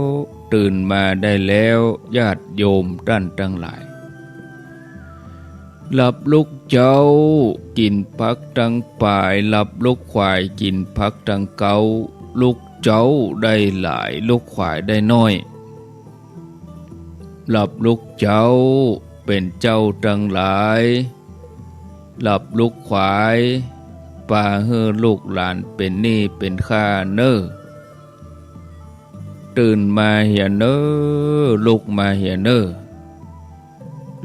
ตื่นมาได้แล้วญาติโยมท่านทั้งหลายหลับลุกเจ้ากินผักทั้งป่ายหลับลุกควายกินผักทั้งเกาลุกเจ้าได้หลายลุกควายได้น้อยหลับลุกเจ้าเป็นเจ้าทั้งหลายหลับลุกควายป่าเฮือลูกหลานเป็นหนี้เป็นข้าเน้อตื่นมาเหียเน้อลุกมาเหียเน้อ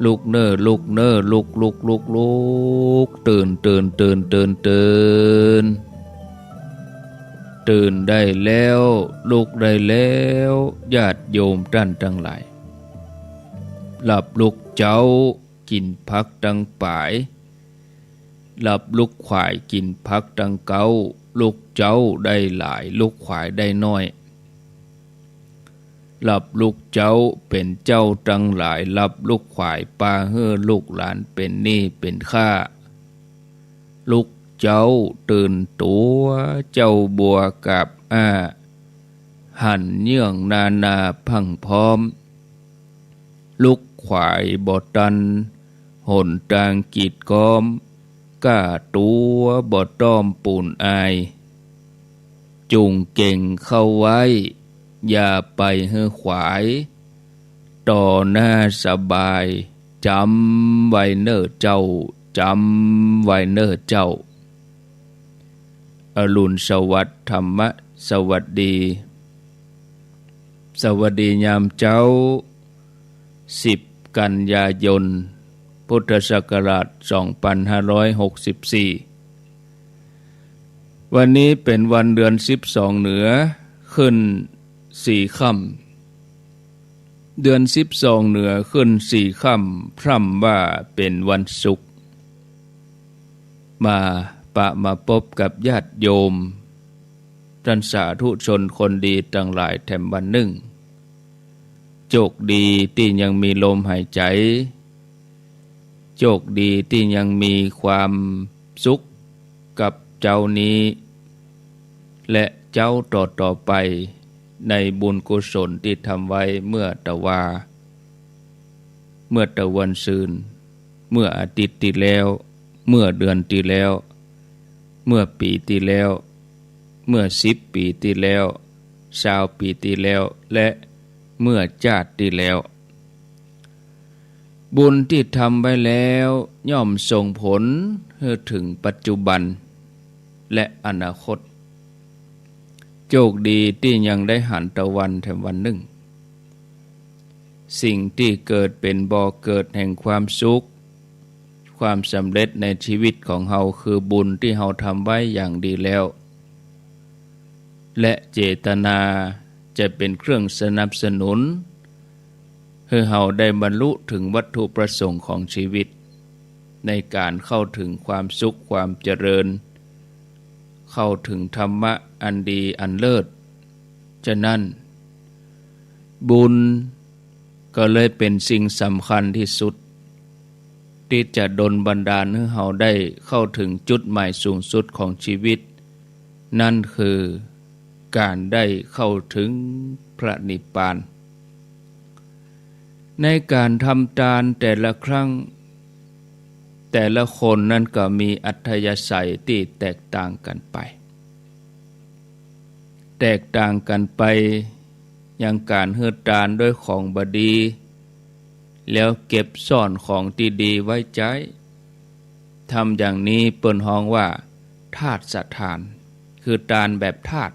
ลุกเน้อลุกเน้อลุกตื่นตื่นได้แล้วลุกได้แล้วญาติโยมท่านทั้งหลายหลับลุกเจ้ากินผักตั้งป่ายหลับลุกควายกินผักตั้งเกาลุกเจ้าได้หลายลุกควายได้น้อยหลับลุกเจ้าเป็นเจ้าทั้งหลายหลับลุกควายปาเฮือลูกหลานเป็นหนี้เป็นข้าลุกเจ้าตื่นตัวเจ้าบัวกับหันเยื่องนาพังพร้อมลุกควายบ่ตันหนทางกีดก้อมก้าตัวบ่ต้อมปูนอายจุงเก่งเข้าไว้อย่าไปเฮือขวายต่อหน้าสบายจำไว้เน้อเจ้าจำไว้เน้อเจ้าอรุณสวัสดิ์ธรรมะสวัสดีสวัสดียามเจ้า10 กันยายนพุทธศักราช2564วันนี้เป็นวันเดือน12เหนือขึ้น4 ค่ำเดือน12เหนือขึ้น4 ค่ำพร่ำว่าเป็นวันศุกร์มาพบกับญาติโยมท่านสาธุชนคนดีทั้งหลายแถมวันหนึ่งโชคดีที่ยังมีลมหายใจ โชคดีที่ยังมีความสุขกับเจ้านี้และเจ้าต่อไปในบุญกุศลที่ทำไว้เมื่อตะวันซืนเมื่ออาทิตย์ที่แล้วเมื่อเดือนที่แล้วเมื่อปีที่แล้วเมื่อ10 ปีที่แล้ว20 ปีที่แล้วและเมื่อชาติที่แล้วบุญที่ทำไว้แล้วย่อมส่งผลให้ถึงปัจจุบันและอนาคตโชคดีที่ยังได้หันตะวันแถมวันหนึ่งสิ่งที่เกิดเป็นบ่อเกิดแห่งความสุขความสำเร็จในชีวิตของเฮาคือบุญที่เฮาทำไว้อย่างดีแล้วและเจตนาจะเป็นเครื่องสนับสนุนให้เฮาได้บรรลุถึงวัตถุประสงค์ของชีวิตในการเข้าถึงความสุขความเจริญเข้าถึงธรรมะอันดีอันเลิศฉะนั้นบุญก็เลยเป็นสิ่งสำคัญที่สุดที่จะดลบันดาลให้เฮาได้เข้าถึงจุดหมายสูงสุดของชีวิตนั่นคือการได้เข้าถึงพระนิพพานในการทำทานแต่ละครั้งแต่ละคนนั้นก็มีอัธยาศัยที่แตกต่างกันไปอย่างการให้ทานด้วยของบดีแล้วเก็บซ่อนของที่ดีไว้ใจทำอย่างนี้เปิ้นฮ้องว่าทาสทานคือทานแบบทาส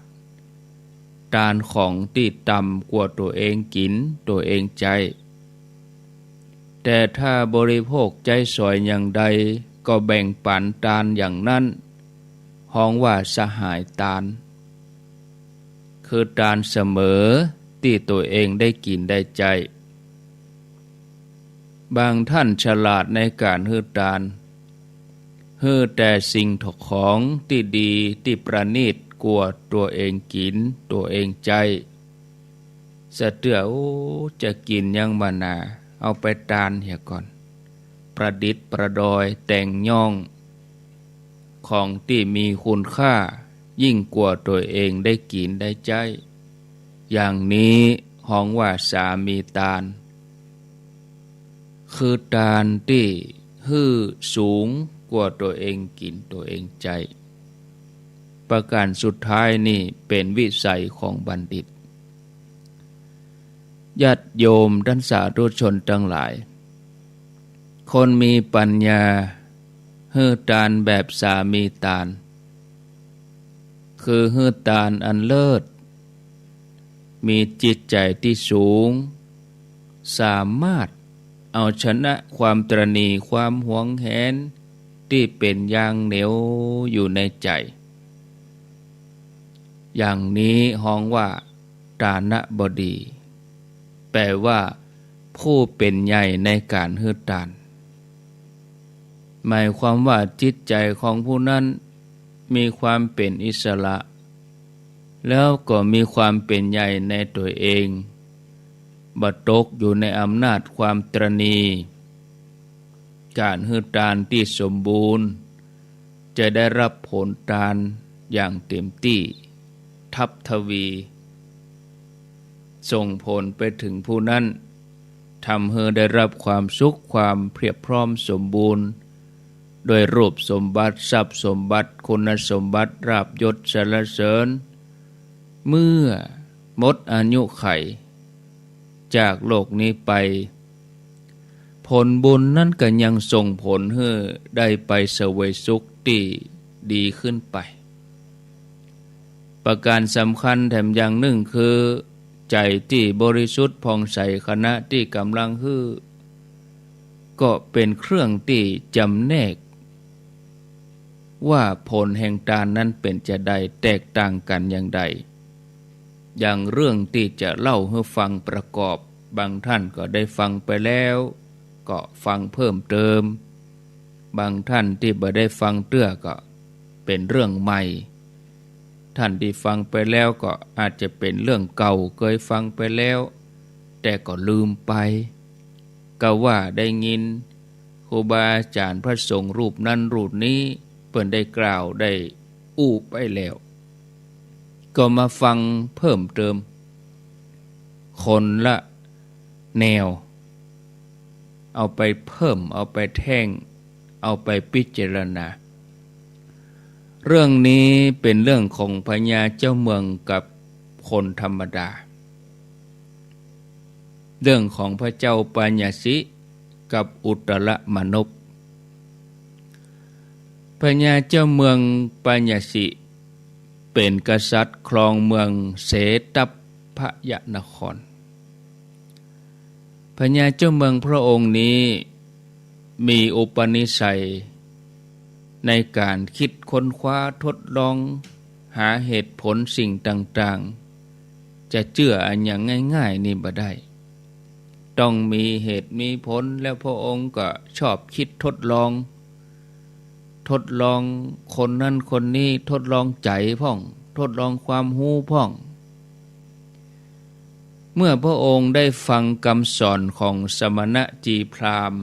ทานของที่ต่ำกว่าตัวเองกินตัวเองใจแต่ถ้าบริโภคใจสอยอย่างใดก็แบ่งปันทานอย่างนั้นฮ้องว่าสหายทานคือทานเสมอที่ตัวเองได้กินได้ใจบางท่านฉลาดในการให้ทานให้แต่สิ่งถกของที่ดีที่ประณีตกว่าตัวเองกินตัวเองใจสะเตือจะกินยังมานาเอาไปทานเหียก่อนประดิษฐ์ประดอยแต่งย่องของที่มีคุณค่ายิ่งกว่าตัวเองได้กินได้ใจอย่างนี้ฮ้องว่าสามีทานคือทานที่ฮื้อสูงกว่าตัวเองกินตัวเองใจประการสุดท้ายนี่เป็นวิสัยของบัณฑิตญาติโยมท่านสาธุชนทั้งหลายคนมีปัญญาฮื้อทานแบบสามีทานคือฮื้อทานอันเลิศมีจิตใจที่สูงสามารถเอาชนะความตระหนี่ความหวงแหนที่เป็นยางเหนียวอยู่ในใจอย่างนี้ฮ้องว่าฐานะบดีแปลว่าผู้เป็นใหญ่ในการฮื้อทานหมายความว่าจิตใจของผู้นั้นมีความเป็นอิสระแล้วก็มีความเป็นใหญ่ในตัวเองบ่ตกอยู่ในอำนาจความตระหนี่การฮื้อทานที่สมบูรณ์จะได้รับผลทานอย่างเต็มที่ทับทวีส่งผลไปถึงผู้นั้นทำให้ได้รับความสุขความเพียบพร้อมสมบูรณ์โดยรูปสมบัติทรัพย์สมบัติคุณสมบัติราภยศสรรเสริญเมื่อหมดอายุไขจากโลกนี้ไปผลบุญนั้นก็ยังส่งผลให้ได้ไปเสวยสุขที่ดีขึ้นไปประการสำคัญแถมอย่างหนึ่งคือใจที่บริสุทธิ์ผ่องใสขณะที่กำลังฮื้อก็เป็นเครื่องที่จำแนกว่าผลแห่งทานนั้นเป็นจะใดแตกต่างกันอย่างใดอย่างเรื่องที่จะเล่าให้ฟังประกอบบางท่านก็ได้ฟังไปแล้วก็ฟังเพิ่มเติมบางท่านที่บ่ได้ฟังเตื้อก็เป็นเรื่องใหม่ท่านที่ฟังไปแล้วก็อาจจะเป็นเรื่องเก่าเคยฟังไปแล้วแต่ก็ลืมไปก็ว่าได้ยินค รูบาอาจารย์พระสงฆ์รูปนั้นรูปนี้เปิ่นได้กล่าวได้อู้ไปแล้วก็มาฟังเพิ่มเติมคนละแนวเอาไปเพิ่มเอาไปแท่งเอาไปพิจารณาเรื่องนี้เป็นเรื่องของพญาเจ้าเมืองกับคนธรรมดาเรื่องของพระเจ้าปัญญสิกับอุตรมนพพญาเจ้าเมืองปัญญสิเป็นกษัตริย์ครองเมืองเสตพยนครพญาเจ้าเมืองพระองค์นี้มีอุปนิสัยในการคิดค้นคว้าทดลองหาเหตุผลสิ่งต่างๆจะเชื่ออันอย่างง่ายๆนี่บ่ได้ต้องมีเหตุมีผลแล้วพระองค์ก็ชอบคิดทดลองคนนั้นคนนี้ทดลองใจพ่องทดลองความหูพ่องเมื่อพระองค์ได้ฟังคำสอนของสมณจีพราหมณ์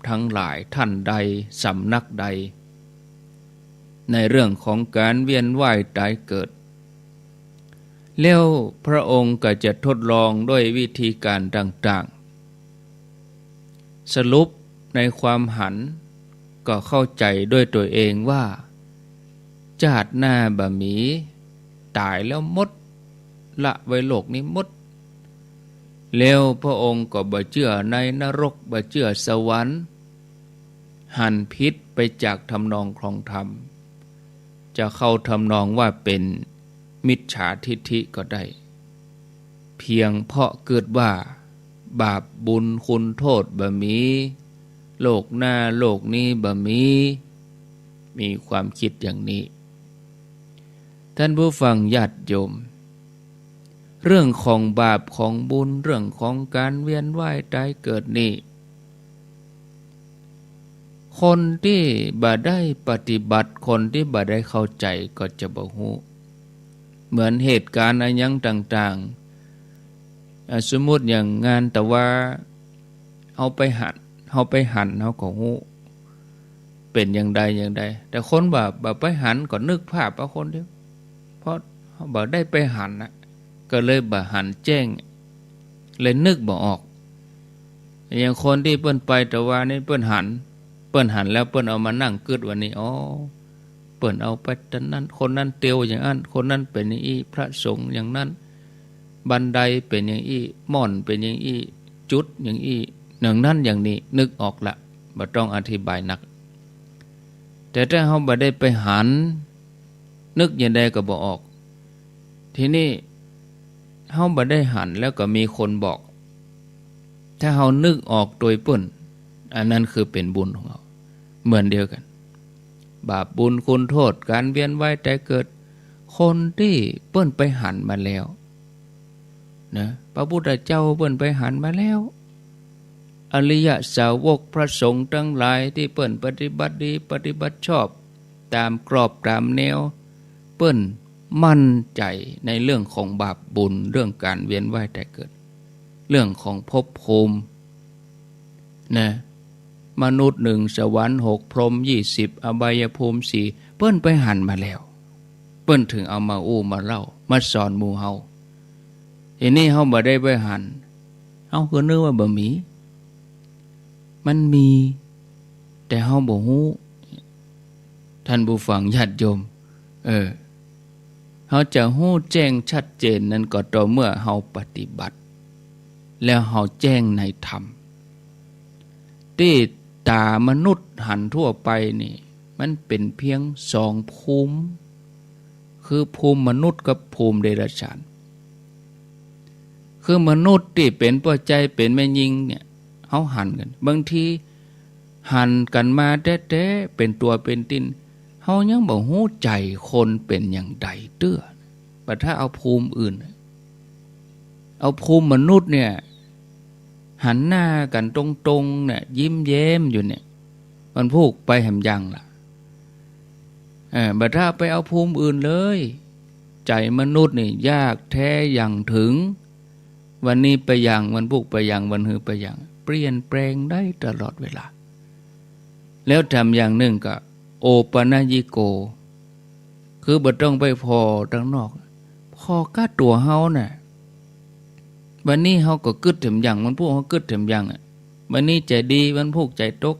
ทั้งหลายท่านใดสำนักใดในเรื่องของการเวียนว่ายตายเกิดแล้วพระองค์ก็จะทดลองด้วยวิธีการต่างๆสรุปในความหันก็เข้าใจด้วยตัวเองว่าชาติหน้าบะหมีตายแล้วมดละไว้โลกนี้มดแล้วพระองค์ก็บ่เชื่อในนรกบ่เชื่อสวรรค์หันพิษไปจากทำนองครองธรรมจะเข้าทำนองว่าเป็นมิจฉาทิฏฐิก็ได้เพียงเพราะเกิดว่าบาปบุญคุณโทษบ่มีโลกหน้าโลกนี้บ่มีความคิดอย่างนี้ท่านผู้ฟังญาติโยมเรื่องของบาปของบุญเรื่องของการเวียนว่ายตายเกิดนี่คนที่บ่ได้ปฏิบัติคนที่บ่ได้เข้าใจก็จะบ่ฮู้เหมือนเหตุการณ์อะไรอย่างต่างๆสมมุติอย่างงานแต่ว่าเอาไปหันเขาก็ฮู้เป็นอย่างใดแต่คนบ่ไปหันก็นึกภาพเอาคนเดียวเพราะบ่ได้ไปหันนะก็เลยบ่หันแจ้งเลยนึกบ่ออกอย่างคนที่เปิ้นไปแต่ว่านี่เปิ้นหันแล้วเปิ้นเอามานั่งกึดวันนี้อ๋อเปิ้นเอาไปตอนนั้นคนนั้นเตียวอย่างนั้นคนนั้นเป็นอย่างอี้พระสงฆ์อย่างนั้นบันไดเป็นอย่างอี้ม่อนเป็นอย่างอี้จุดอย่างอี้อย่างนั้นอย่างนี้นึกออกละบ่ต้องอธิบายนักแต่ถ้าเฮาบ่ได้ไปหันนึกอย่างใดก็บ่ออกทีนี้เฮาบ่ได้หันแล้วก็มีคนบอกถ้าเฮานึกออกโดยเปิ้นอันนั้นคือเป็นบุญของเราเหมือนเดียวกันบาปบุญคุณโทษการเวียนว่ายตายเกิดคนที่เปิ้นไปหันมาแล้วนะพระพุทธเจ้าเปิ้นไปหันมาแล้วอริยสาวกพระสงฆ์ทั้งหลายที่เปิ้นปฏิบัติดีปฏิบัติชอบตามกรอบตามแนวเปิ้นมั่นใจในเรื่องของบาปบุญเรื่องการเวียนว่ายตายเกิดเรื่องของภพภูมินะมนุษย์1สวรรค์6พรหม20อบายภูมิ4เปิ้นไปหันมาแล้วเปิ้นถึงเอามาอู้มาเล่ามาสอนหมู่เฮาทีนี้เฮาบ่ได้ไปหันเฮาก็นึกว่าบ่มีมันมีแต่เฮาบ่ฮู้ท่านผู้ฟังญาติโยมเฮาจะฮู้แจ้งชัดเจนนั้นก็ต่อเมื่อเฮาปฏิบัติแล้วเฮาแจ้งในธรรมที่ตามนุษย์หันทั่วไปนี่มันเป็นเพียง2ภูมิคือภูมิมนุษย์กับภูมิเดรัจฉานคือมนุษย์ที่เป็นปัจจัยเป็นแม่ยิงเนี่ยเฮาหันกันบางทีหันกันมาแท้ๆเป็นตัวเป็นตินเฮายังบ่ฮู้ใจคนเป็นอย่างใดเตื้อแต่ถ้าเอาภูมิอื่นเอาภูมิมนุษย์เนี่ยหันหน้ากันตรงๆเนี่ยยิ้มแย้มอยู่เนี่ยมันพูกไปแหมยังล่ะบัดถ้าไปเอาภูมิอื่นเลยใจมนุษย์นี่ยากแท้อย่างถึงวันนี้ไปอย่างวันพูกไปอย่างวันหือไปอย่างเปลี่ยนแปลงได้ตลอดเวลา แล้วทำอย่างหนึ่งก็โอปนญิโกคือบ่ต้องไปพอทางนอกพอก้าตัวเฮาน่ะวันนี้เฮาก็กึดถึงอย่างมันพวกเฮากึดถึงอย่างอ่ะวันนี้ใจดีวันพวกใจตก